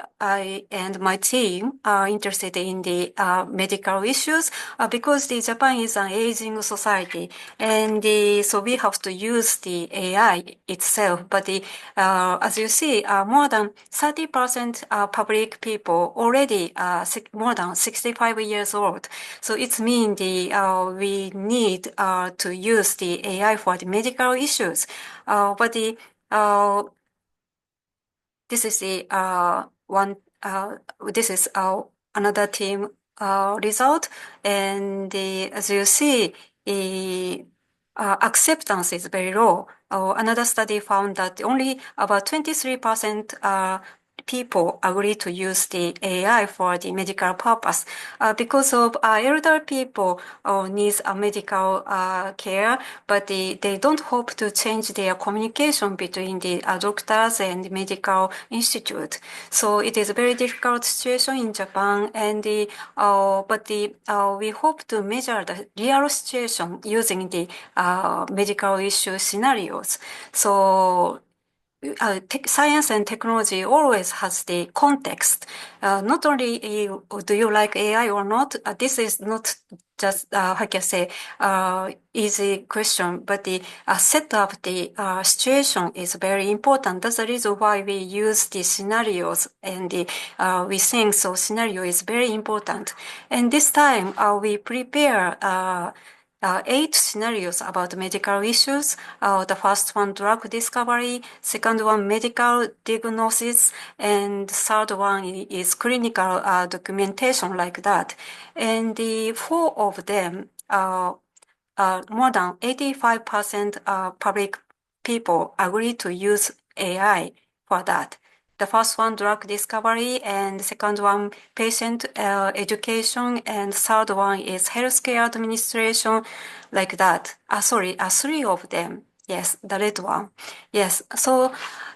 and my team are interested in the medical issues because the Japan is an aging society, and so we have to use the AI itself. But as you see, more than 30% public people already more than 65 years old. So it means we need to use the AI for the medical issues. But this is the one. This is another team result, and as you see, acceptance is very low. Another study found that only about 23% people agree to use the AI for the medical purpose because of elder people needs a medical care, but they don't hope to change their communication between the doctors and the medical institute. So it is a very difficult situation in Japan, and but we hope to measure the real situation using the medical issue scenarios. So science and technology always has the context. Not only do you like AI or not, this is not just, how can I say, easy question, but the set of the situation is very important. That's the reason why we use the scenarios, and we think so scenario is very important. And this time we prepare 8 scenarios about medical issues. The first one, drug discovery. Second one, medical diagnosis. And third one is clinical documentation, like that. And the 4 of them, more than 85% public people agree to use AI for that. The first one, drug discovery, and the second one, patient education, and third one is healthcare administration, like that. Sorry, 3 of them. Yes, the red one. Yes, so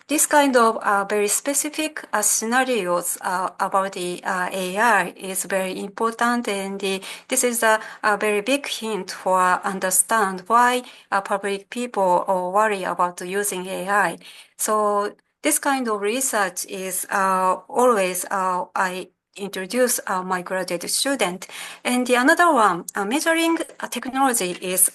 this kind of very specific scenarios about the AI is very important, and this is a very big hint for understand why public people worry about using AI. So this kind of research is always I introduce my graduate student. And the another one, measuring technology is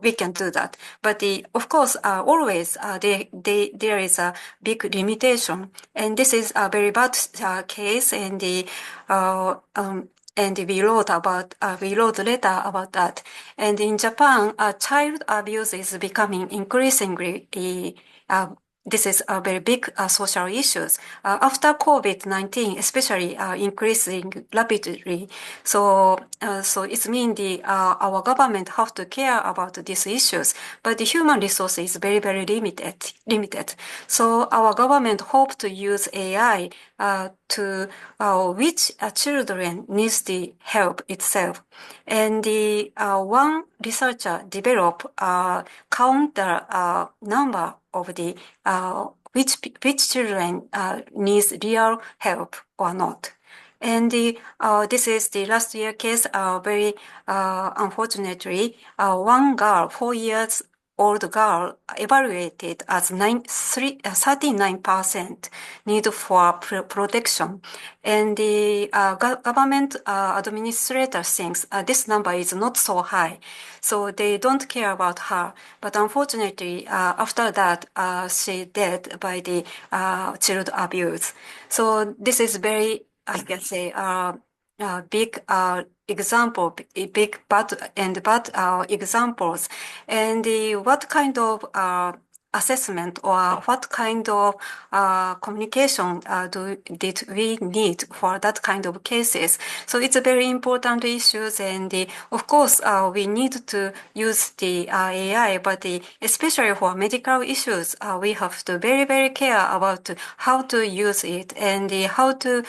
we can do that. But of course, always there is a big limitation. And this is a very bad case, and and we wrote letter about that. And in Japan, child abuse is becoming increasingly this is a very big social issues. After COVID-19, especially increasing rapidly. So it means our government have to care about these issues, but the human resource is very, very limited. So our government hope to use AI to which children needs the help itself. And one researcher developed count the number of the which children needs real help or not. And this is the last year case. Very unfortunately, one girl, 4 years old girl, evaluated as 39% need for protection. And the government administrator thinks this number is not so high, so they don't care about her. But unfortunately, after that, she died by the child abuse. So this is very, I can say, big example, big bad examples. And what kind of assessment or what kind of communication did we need for that kind of cases. So it's a very important issues, and of course we need to use the AI, but especially for medical issues, we have to very care about how to use it and how to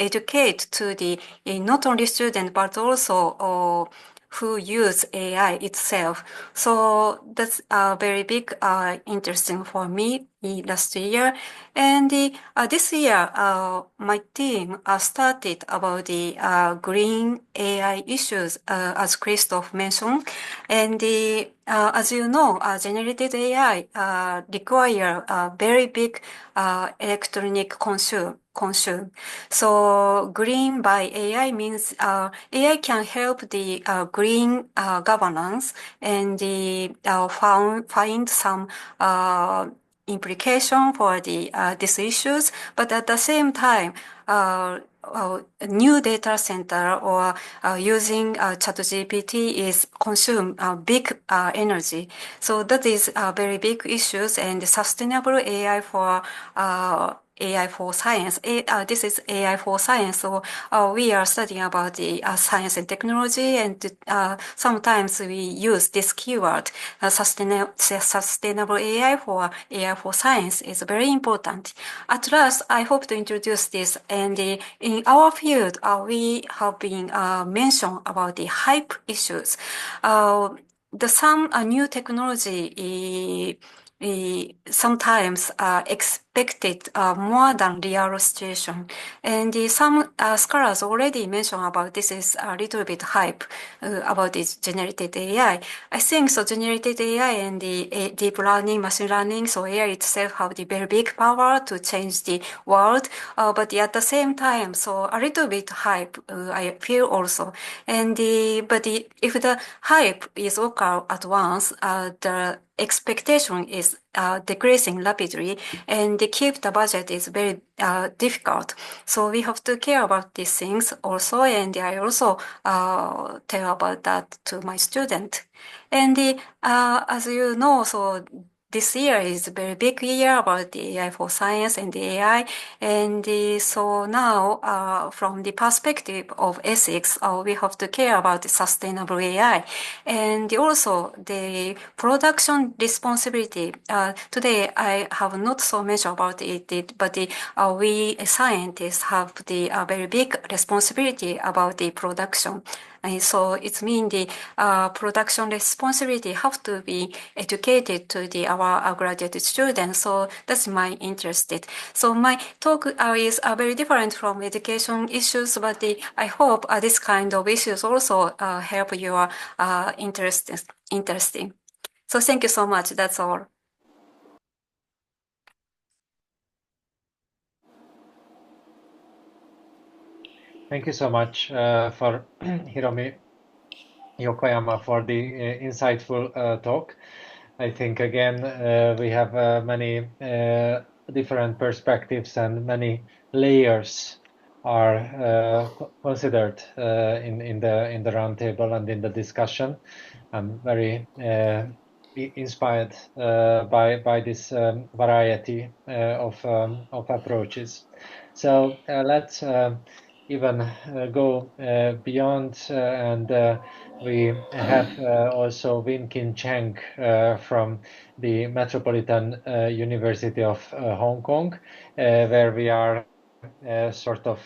educate to the not only student but also who use AI itself. So that's very big interesting for me last year. And this year, my team started about the green AI issues, as Christoph mentioned. And as you know, generated AI require very big electronic consume. So green by AI means AI can help the green governance and find some implication for the these issues, but at the same time, a new data center or using ChatGPT is consume big energy. So that is very big issues, and sustainable AI for AI for science. This is AI for science. So we are studying about the science and technology, and sometimes we use this keyword, sustainable AI for science is very important. At last, I hope to introduce this. And in our field, we have been mentioned about the hype issues. Some new technology sometimes expected more than real situation. And some scholars already mentioned about this is a little bit hype about this generated AI. I think so generated AI and the deep learning, machine learning, so AI itself have the very big power to change the world. But at the same time, so a little bit hype, I feel also. And if the hype is occur at once, the expectation is decreasing rapidly, and to keep the budget is very difficult. So we have to care about these things also, and I also tell about that to my student. And as you know, so this year is a very big year about the AI for science and the AI. And so now, from the perspective of ethics, we have to care about the sustainable AI. And also the production responsibility. Today, I have not so much about it, but we scientists have the very big responsibility about the production. And so it means the production responsibility have to be educated to our graduate students. So that's my interest. So my talk is very different from education issues, but I hope this kind of issues also help your interesting. So thank you so much. That's all. Thank you so much for Hiromi Yokoyama for the insightful talk. I think again we have many different perspectives and many layers are considered in the roundtable and in the discussion. I'm very inspired by this variety of approaches. So let's even go beyond, and we have also Win-Kin Cheng from the Metropolitan University of Hong Kong, where we are sort of,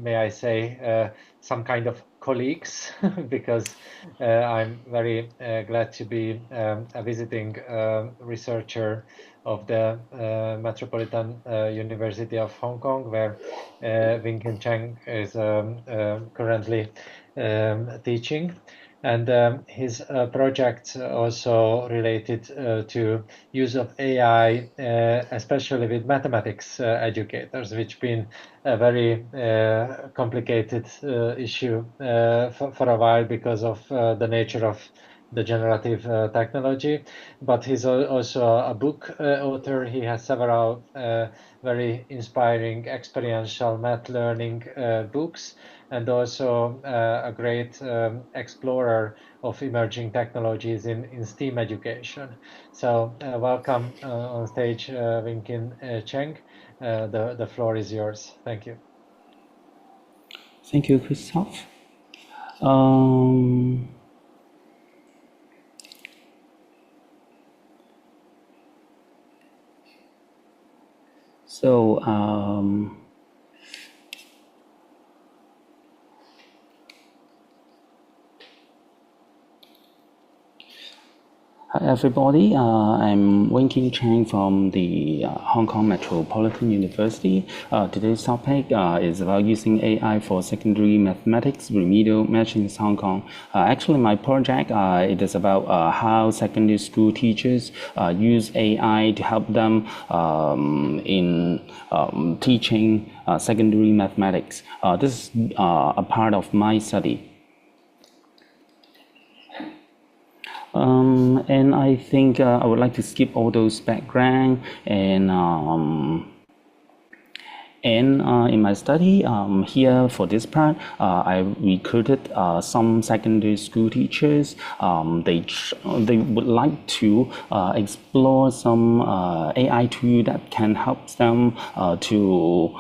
may I say, some kind of colleagues, because I'm very glad to be a visiting researcher of the Metropolitan University of Hong Kong, where Win-Kin Cheng is currently teaching. And his project also related to use of AI, especially with mathematics educators, which been a very complicated issue for a while because of the nature of the generative technology, but he's also a book author. He has several very inspiring experiential math learning books, and also a great explorer of emerging technologies in STEAM education. So welcome on stage, Winkin Cheng. The floor is yours. Thank you. Thank you, Christoph. Hi everybody, I'm Winkin Cheng from the Hong Kong Metropolitan University. Today's topic is about using AI for secondary mathematics remedial measures in Hong Kong. Actually, my project it is about how secondary school teachers use AI to help them in teaching secondary mathematics. This is a part of my study. And I think I would like to skip all those background and in my study here for this part, I recruited some secondary school teachers. They would like to explore some AI tool that can help them to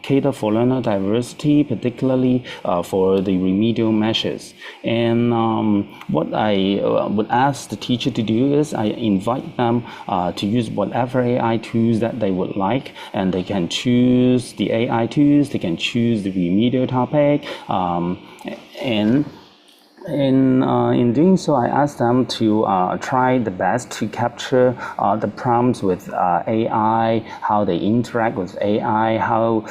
cater for learner diversity, particularly for the remedial measures. And what I would ask the teacher to do is I invite them to use whatever AI tools that they would like, and they can choose the AI tools, they can choose the remedial topic, and in doing so, I asked them to try the best to capture the prompts with AI, how they interact with AI, how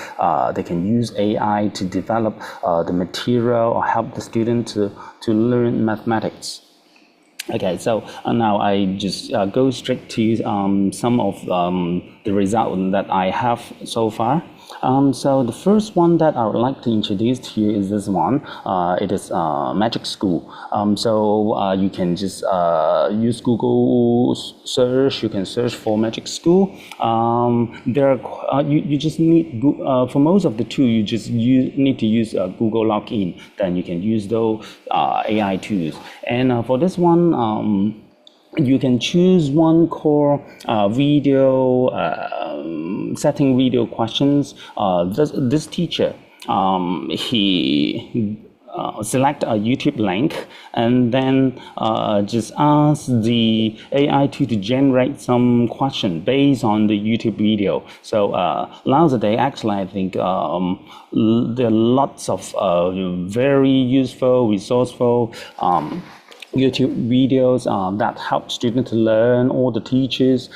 they can use AI to develop the material or help the student to learn mathematics. Okay, so now I just go straight to some of the results that I have so far. So the first one that I would like to introduce to you is this one. It is Magic School. So you can just use Google search. You can search for Magic School. You just need for most of the tools. You just need to use Google login. Then you can use those AI tools. And for this one, you can choose one core video setting video questions. This teacher, he select a YouTube link and then just ask the AI to generate some question based on the YouTube video. So nowadays, actually, I think there are lots of very useful, resourceful YouTube videos that help students to learn. All the teachers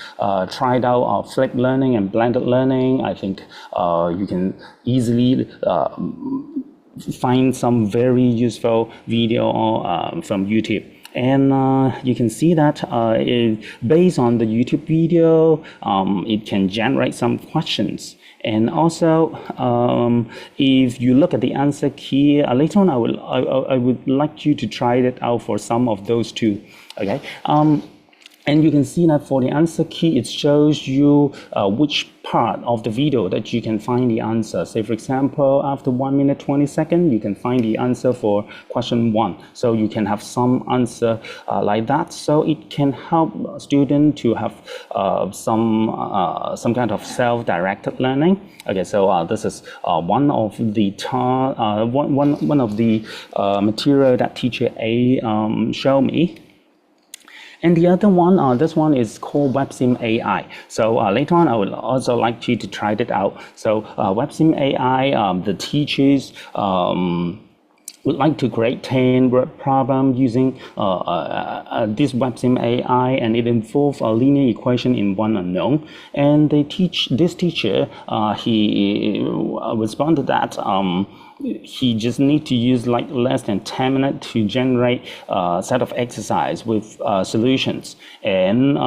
tried out flipped learning and blended learning. I think you can easily find some very useful video from YouTube. And you can see that based on the YouTube video, it can generate some questions. And also, if you look at the answer key, later on I would like you to try it out for some of those too. Okay. And you can see that for the answer key, it shows you which part of the video that you can find the answer. Say, for example, after 1 minute 20 seconds, you can find the answer for question 1. So you can have some answer like that. So it can help students to have some kind of self-directed learning. Okay, so this is one of the one of the material that teacher A showed me. And the other one, this one is called WebSim AI. So later on, I would also like you to try it out. So WebSim AI, the teachers would like to create 10-word problem using this WebSim AI, and it involves a linear equation in one unknown. And this teacher, he responded that he just need to use like less than 10 minutes to generate a set of exercise with solutions. And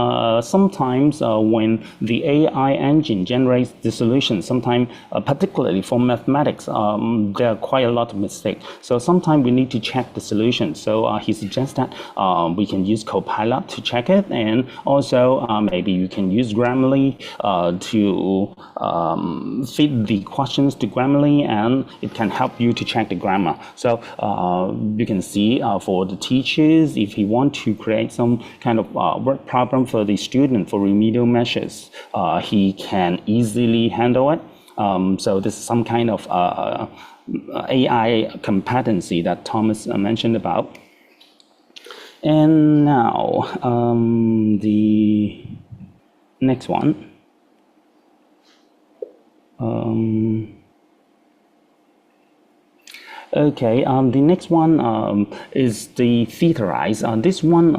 sometimes when the AI engine generates the solution, sometimes particularly for mathematics, there are quite a lot of mistakes. So sometimes we need to check the solution. So he suggests that we can use Copilot to check it, and also maybe you can use Grammarly to feed the questions to Grammarly, and it can help you to check the grammar. So you can see for the teachers, if he want to create some kind of work problem for the student for remedial measures, he can easily handle it. So this is some kind of AI competency that Thomas mentioned about. And now the next one. Okay, the next one is the Theorize. This one,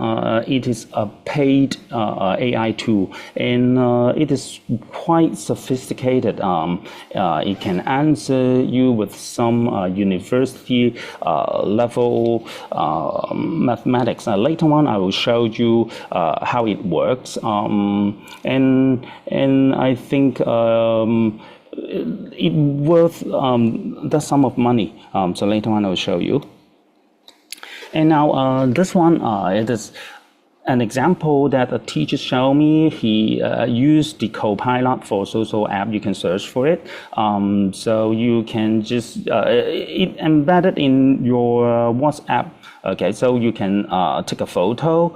it is a paid AI tool, and it is quite sophisticated. It can answer you with some university level mathematics. Later on, I will show you how it works, and I think it worth the sum of money. So later on I will show you. And now this one, it is an example that a teacher showed me. He used the Copilot for social app. You can search for it. So you can just, it embedded in your WhatsApp. Okay, so you can take a photo.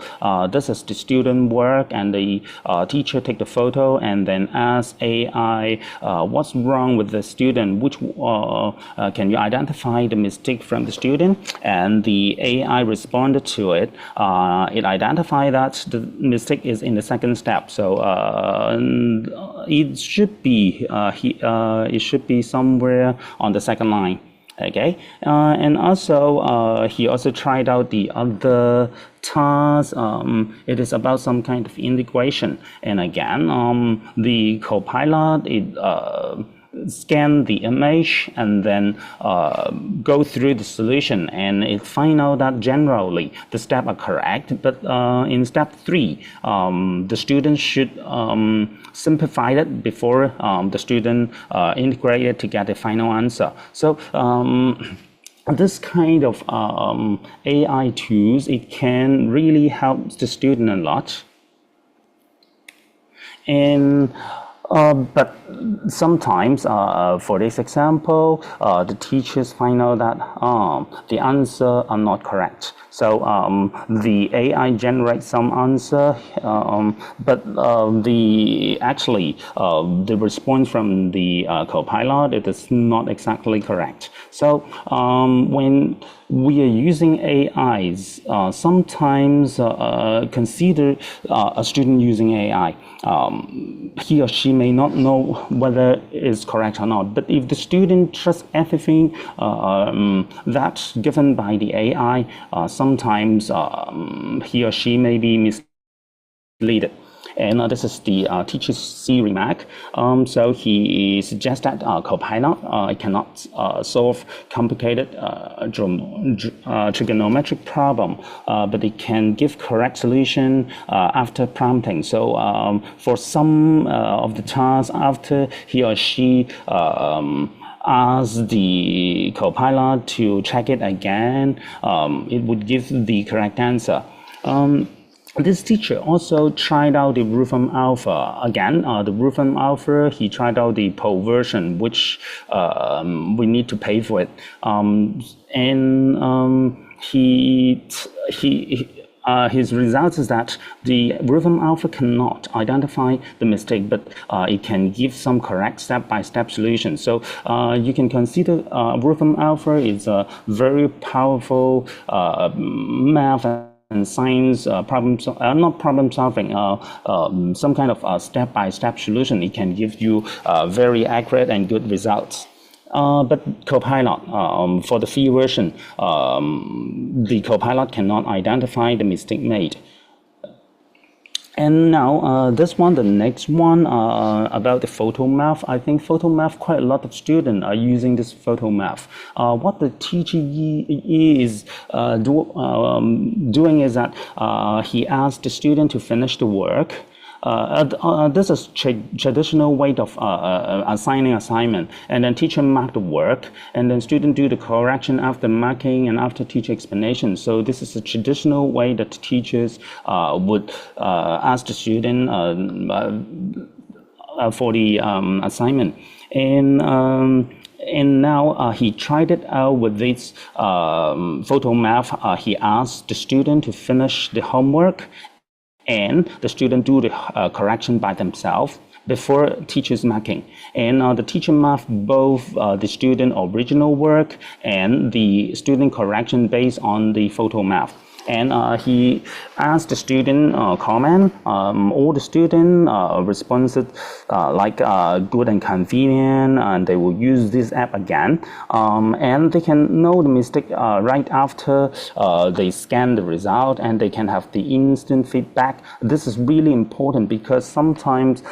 This is the student work, and the teacher take the photo and then ask AI, what's wrong with the student? Which can you identify the mistake from the student? And the AI responded to it. It identified that the mistake is in the second step. So it should be somewhere on the second line. Okay, and also he also tried out the other task. It is about some kind of integration, and again, the Copilot, it scan the image and then go through the solution, and it find out that generally the steps are correct, but in step 3 the student should simplify it before the student integrate it to get a final answer. So this kind of AI tools, it can really help the student a lot. And but sometimes, for this example, the teachers find out that the answer are not correct. So the AI generates some answer, but the response from the Copilot, it is not exactly correct. So when we are using AIs, sometimes consider a student using AI. He or she may not know whether it's correct or not, but if the student trusts everything that's given by the AI, sometimes he or she may be misled. And this is the teacher's C remark. So he suggests that Copilot cannot solve complicated trigonometric problem, but it can give correct solution after prompting. So for some of the tasks, after he or she ask the Copilot to check it again, it would give the correct answer. This teacher also tried out the Wolfram Alpha. Again, the Wolfram Alpha, he tried out the Pro version, which we need to pay for it. His results is that the Wolfram Alpha cannot identify the mistake, but it can give some correct step-by-step solution. So you can consider Wolfram Alpha is a very powerful math and science not problem solving, some kind of step-by-step solution. It can give you very accurate and good results. But Copilot, for the free version, the Copilot cannot identify the mistake made. And now this one, the next one about the photo math. I think photo math, quite a lot of students are using this photo math. What the teacher is doing is that he asks the student to finish the work. This is traditional way of assigning assignment, and then teacher mark the work, and then student do the correction after marking and after teacher explanation. So this is a traditional way that teachers would ask the student for the assignment. And now he tried it out with this photo math. He asked the student to finish the homework, and the student do the correction by themselves before teacher's marking. And the teacher marked both the student original work and the student correction based on the photo math. And he asked the student comment. All the student responded like good and convenient, and they will use this app again. And they can know the mistake right after they scan the result, and they can have the instant feedback. This is really important because sometimes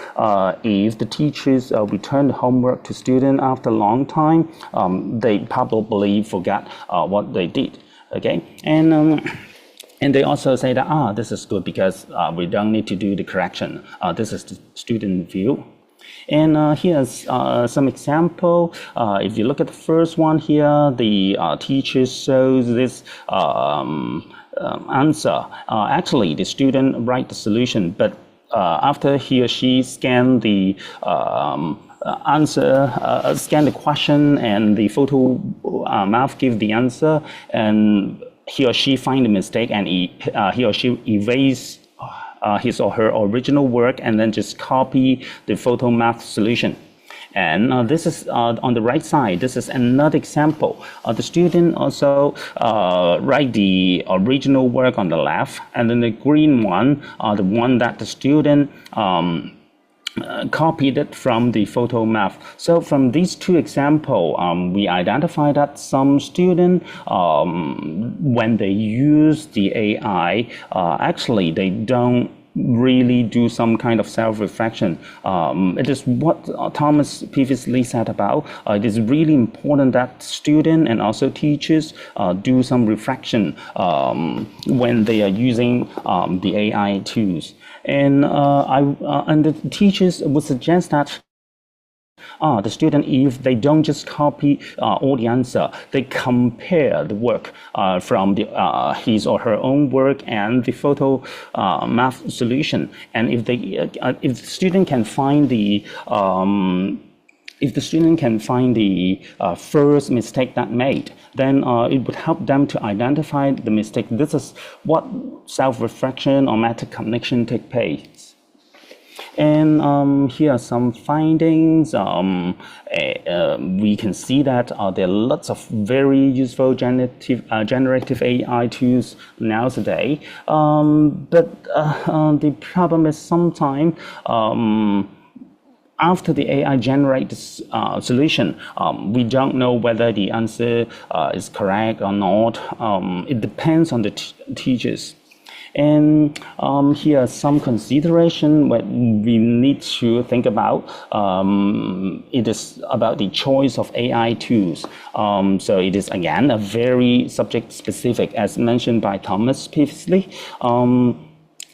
if the teachers return the homework to students after a long time, they probably forget what they did. Okay, and they also say that, this is good because we don't need to do the correction. This is the student view. And here's some example. If you look at the first one here, the teacher shows this answer. Actually, the student write the solution, but after he or she scan the answer, scan the question, and the photo math give the answer, and he or she find the mistake, and he or she erase his or her original work and then just copy the photo math solution. And this is on the right side. This is another example. The student also write the original work on the left, and then the green one, the one that the student copied it from the photo math. So from these two examples, we identify that some students, when they use the AI, actually they don't really do some kind of self-reflection. It is what Thomas previously said about. It is really important that students and also teachers do some reflection when they are using the AI tools. And the teachers would suggest that the student, if they don't just copy all the answer, they compare the work from the his or her own work and the photo math solution. And if the student can find the first mistake that made, then it would help them to identify the mistake. This is what self-reflection or meta-cognition take place. And here are some findings. We can see that there are lots of very useful generative AI tools nowadays. But the problem is sometimes after the AI generates solution, we don't know whether the answer is correct or not. It depends on the teachers. And here are some consideration what we need to think about. It is about the choice of AI tools. So it is again a very subject specific, as mentioned by Thomas previously.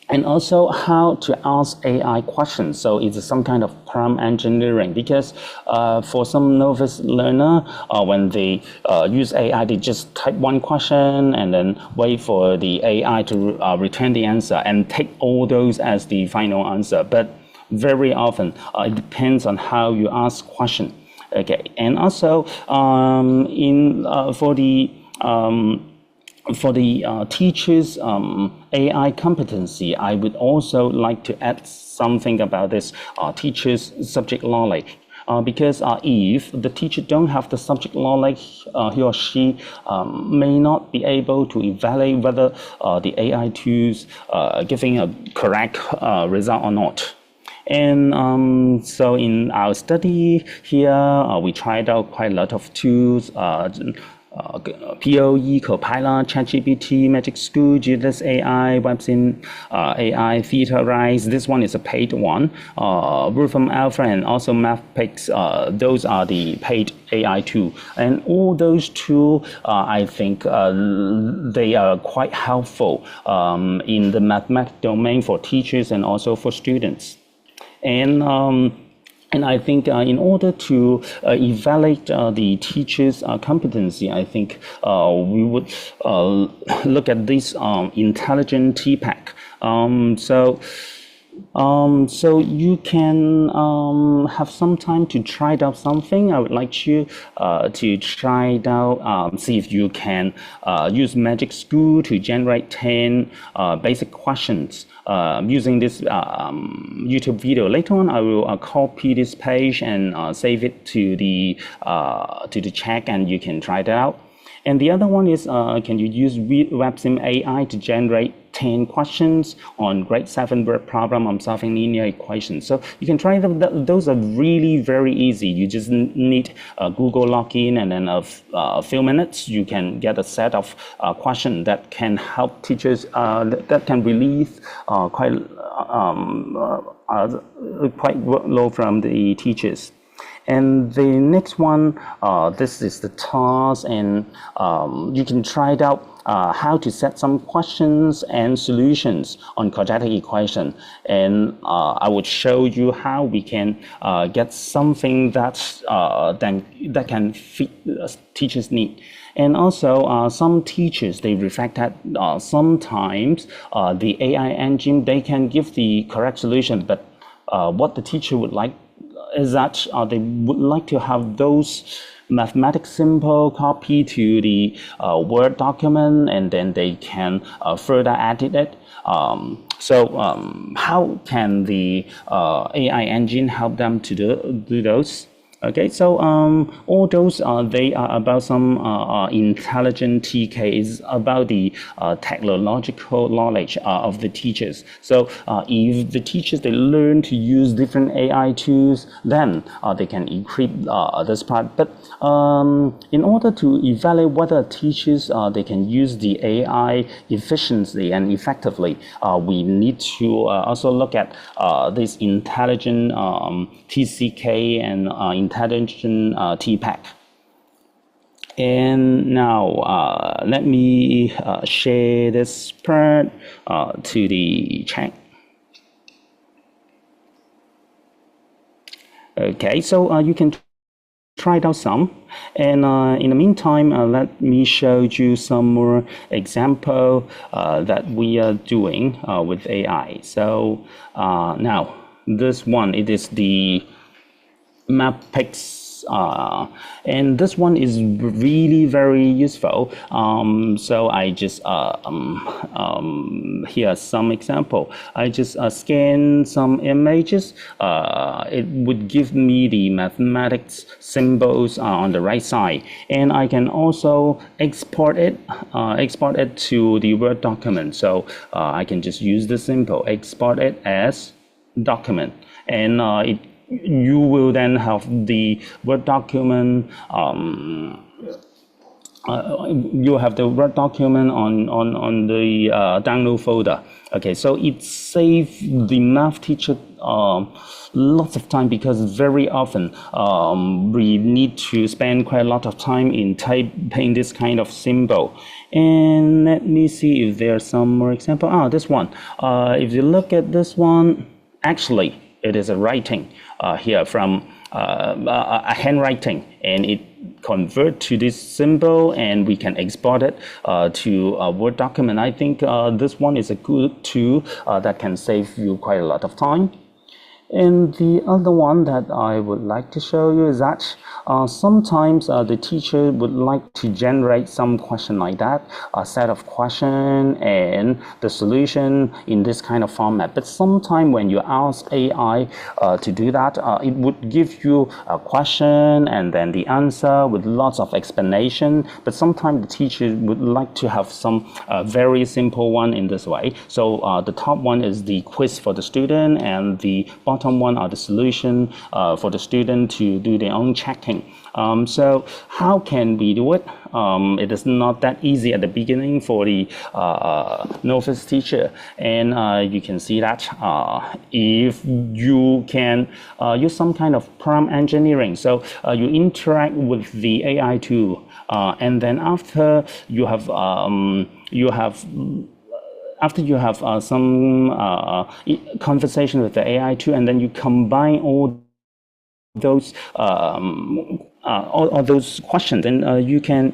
And also how to ask AI questions. So it's some kind of prompt engineering, because for some novice learner, when they use AI, they just type one question and then wait for the AI to return the answer and take all those as the final answer. But very often, it depends on how you ask question. Okay, and also for the teachers' AI competency, I would also like to add something about this teacher's subject knowledge. Because if the teacher don't have the subject knowledge, he or she may not be able to evaluate whether the AI tools are giving a correct result or not. And so in our study here, we tried out quite a lot of tools. POE, Copilot, ChatGPT, Magic School, Jesus AI, Websim AI, Theta Rise. This one is a paid one. Wolfram Alpha and also MathPix, those are the paid AI tools. And all those tools, I think they are quite helpful in the mathematics domain for teachers and also for students. And I think in order to evaluate the teacher's competency, I think we would look at this intelligent TPAC. So you can have some time to try out something. I would like you to try it out, see if you can use Magic School to generate 10 basic questions using this YouTube video. Later on, I will copy this page and save it to the chat, and you can try that out. And the other one is, can you use WebSim AI to generate 10 questions on grade 7 word problem on solving linear equations? So you can try them. Those are really very easy. You just need a Google login, and then a few minutes, you can get a set of questions that can help teachers, that can relieve quite workload from the teachers. And the next one, this is the task, and you can try it out how to set some questions and solutions on quadratic equation. And I would show you how we can get something that can fit teachers' need. And also, some teachers, they reflect that sometimes the AI engine, they can give the correct solution, but what the teacher would like is that they would like to have those mathematics symbol copy to the Word document, and then they can further edit it. So how can the AI engine help them to do those? Okay, so all those they are about some intelligent TKs, about the technological knowledge of the teachers. So if the teachers, they learn to use different AI tools, then they can encrypt this part. But in order to evaluate whether teachers they can use the AI efficiently and effectively, we need to also look at this intelligent TCK and intelligent TPAC. And now let me share this part to the chat. Okay, so you can try it out some, and in the meantime, let me show you some more example that we are doing with AI. So now this one, it is the MapPix, and this one is really very useful. So I just here's some example. I just scan some images. It would give me the mathematics symbols on the right side, and I can also export it to the Word document. So I can just use the symbol, export it as document, and you will then have the Word document. You have the Word document on the download folder. Okay, so it saves the math teacher lots of time, because very often we need to spend quite a lot of time in typing this kind of symbol. And let me see if there's some more example. This one. If you look at this one, actually, it is a writing here from a handwriting, and it convert to this symbol, and we can export it to a Word document. I think this one is a good tool that can save you quite a lot of time. And the other one that I would like to show you is that sometimes the teacher would like to generate some question like that, a set of question and the solution in this kind of format. But sometimes when you ask AI to do that, it would give you a question and then the answer with lots of explanation. But sometimes the teacher would like to have some very simple one in this way. So the top one is the quiz for the student, and the bottom bottom one are the solution for the student to do their own checking. So how can we do it? It is not that easy at the beginning for the novice teacher, and you can see that if you can use some kind of prompt engineering, so you interact with the AI tool, and then after you have some conversation with the AI tool, and then you combine all those all those questions, and you can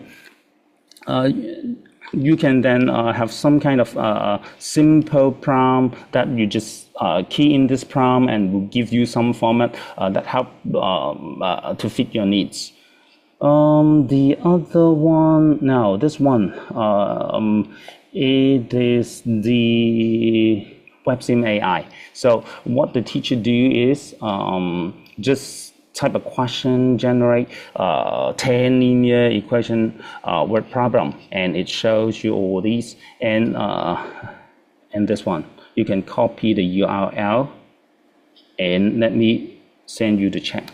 then have some kind of simple prompt that you just key in this prompt and will give you some format that help to fit your needs. The other one, now this one, it is the WebSim AI. So what the teacher do is just type a question, generate 10 linear equation word problem, and it shows you all these. And this one, you can copy the URL, and let me send you the check.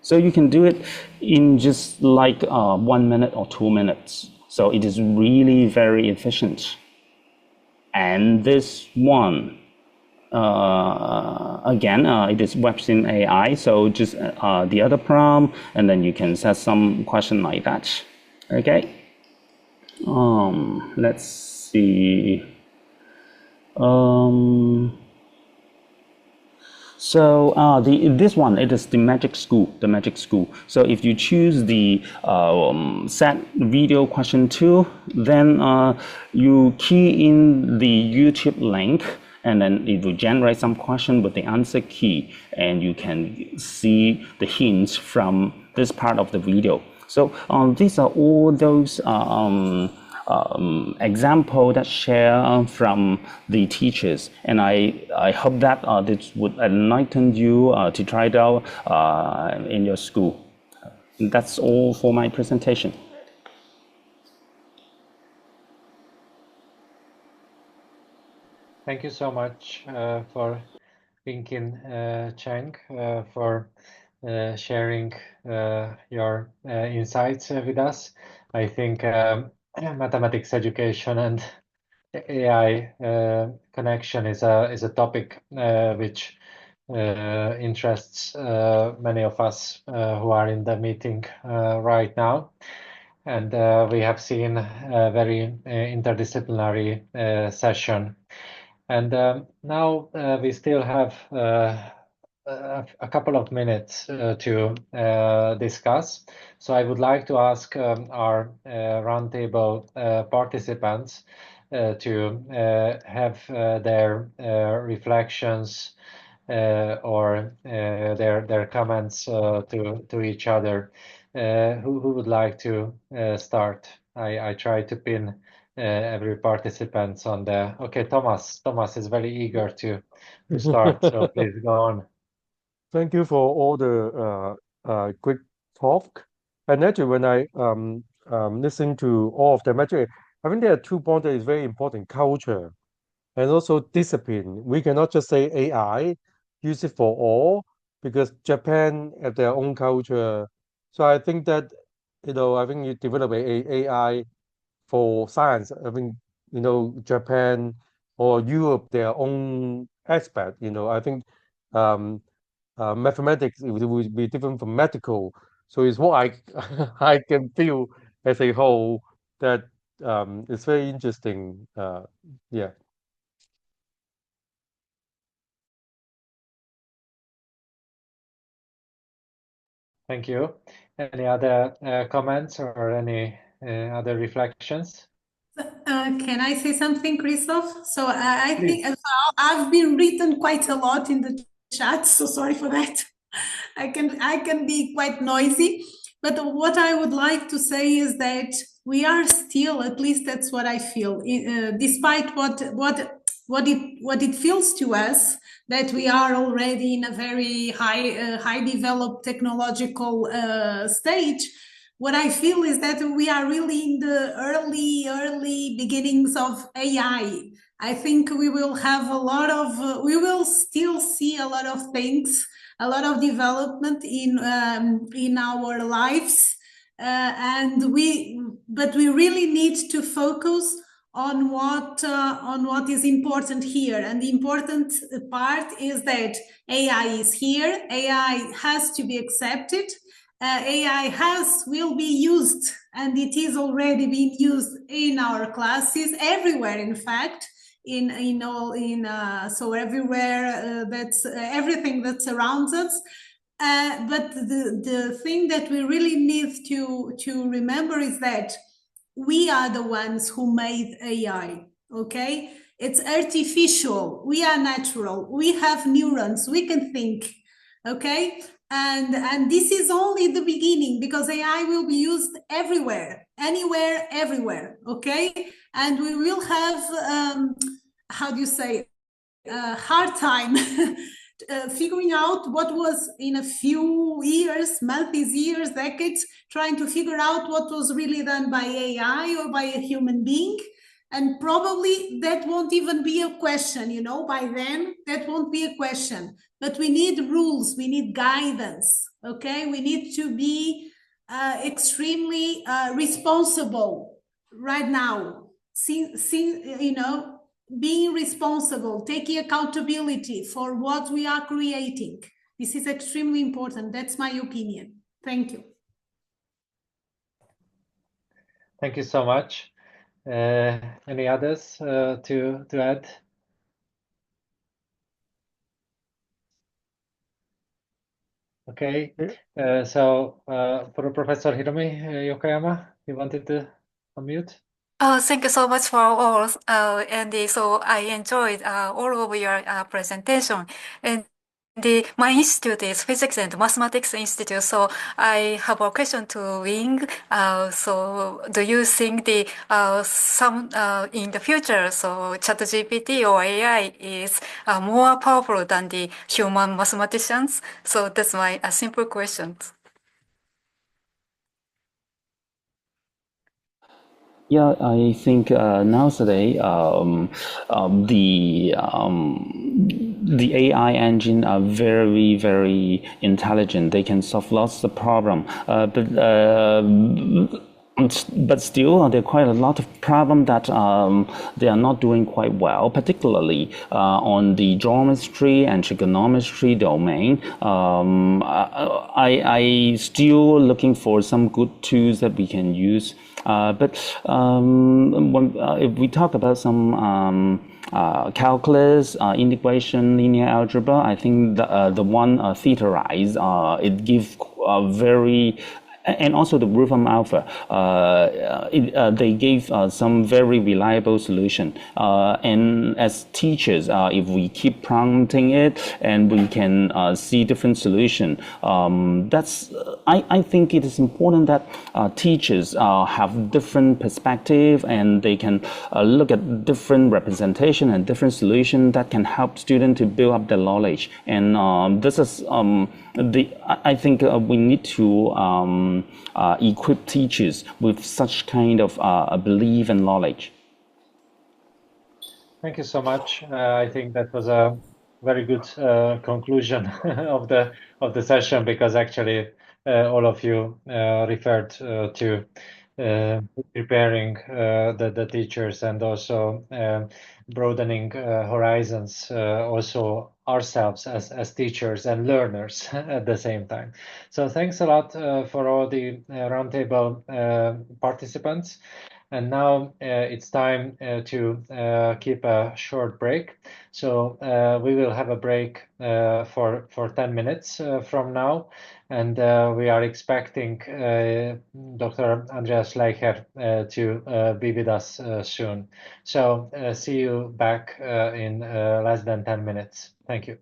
So you can do it in just like 1 minute or 2 minutes. So it is really very efficient. And this one, again, it is WebSim AI. So just the other prompt, and then you can set some question like that. Okay. Let's see. So this one, it is the magic school, So if you choose the set video question 2, then you key in the YouTube link, and then it will generate some question with the answer key, and you can see the hints from this part of the video. So these are all those example that share from the teachers, and I hope that this would enlighten you to try it out in your school. That's all for my presentation. Thank you so much for Pinkin Cheng for sharing your insights with us. I think mathematics education and AI connection is a topic which interests many of us who are in the meeting right now. And we have seen a very interdisciplinary session. And now we still have a couple of minutes to discuss. So I would like to ask our roundtable participants to have their reflections or their comments to each other. Who would like to start? I try to pin every participant on the. Okay, Thomas is very eager to start, so please go on. Thank you for all the quick talk. And actually, when I listen to all of them, actually, I think there are 2 points that is very important: culture and also discipline. We cannot just say AI, use it for all, because Japan have their own culture. So I think that, I think you develop a AI for science. I think, Japan or Europe, their own aspect. I think mathematics will be different from medical. So it's what I I can feel as a whole that it's very interesting. Yeah. Thank you. Any other comments or any other reflections? Can I say something, Christoph? So I think I've been written quite a lot in the chat, so sorry for that. I can be quite noisy, but what I would like to say is that we are still, at least that's what I feel, despite what it feels to us that we are already in a very high developed technological stage. What I feel is that we are really in the early beginnings of AI. I think we will have a lot of, we will still see a lot of things, a lot of development in our lives, but we really need to focus on what is important here. And the important part is that AI is here. AI has to be accepted. AI will be used, and it is already being used in our classes everywhere. In fact, so everywhere, that's everything that surrounds us. But the thing that we really need to remember is that we are the ones who made AI, okay? It's artificial, we are natural, we have neurons, we can think, okay? And this is only the beginning, because AI will be used everywhere, anywhere, everywhere, okay? And we will have, how do you say, a hard time figuring out what was in a few years, months, years, decades, trying to figure out what was really done by AI or by a human being. And probably that won't even be a question, you know, by then, that won't be a question. But we need rules, we need guidance, okay? We need to be extremely responsible right now. You know, being responsible, taking accountability for what we are creating. This is extremely important. That's my opinion. Thank you. Thank you so much. Any others to add? Okay. So for Professor Hiromi Yokoyama, you wanted to unmute? Thank you so much for all, Andy. So I enjoyed all of your presentation. And my institute is Physics and Mathematics Institute. So I have a question to Wing. So do you think some in the future, so ChatGPT or AI is more powerful than the human mathematicians? So that's my simple question. Yeah, I think nowadays the AI engine are very, very intelligent. They can solve lots of problem, but still there are quite a lot of problems that they are not doing quite well, particularly on the geometry and trigonometry domain. I still looking for some good tools that we can use. But if we talk about some calculus, integration, linear algebra, I think the one theorized, it gives very, and also the Wolfram Alpha, they gave some very reliable solution. And as teachers, if we keep prompting it and we can see different solution, I think it is important that teachers have different perspective, and they can look at different representation and different solution that can help students to build up their knowledge. And this is I think we need to equip teachers with such kind of belief and knowledge. Thank you so much. I think that was a very good conclusion of the session, because actually all of you referred to preparing the teachers, and also broadening horizons, also ourselves as teachers and learners at the same time. So thanks a lot for all the roundtable participants. And now it's time to keep a short break. So we will have a break for 10 minutes from now. And we are expecting Dr. Andreas Scheleicher to be with us soon. So see you back in less than 10 minutes. Thank you.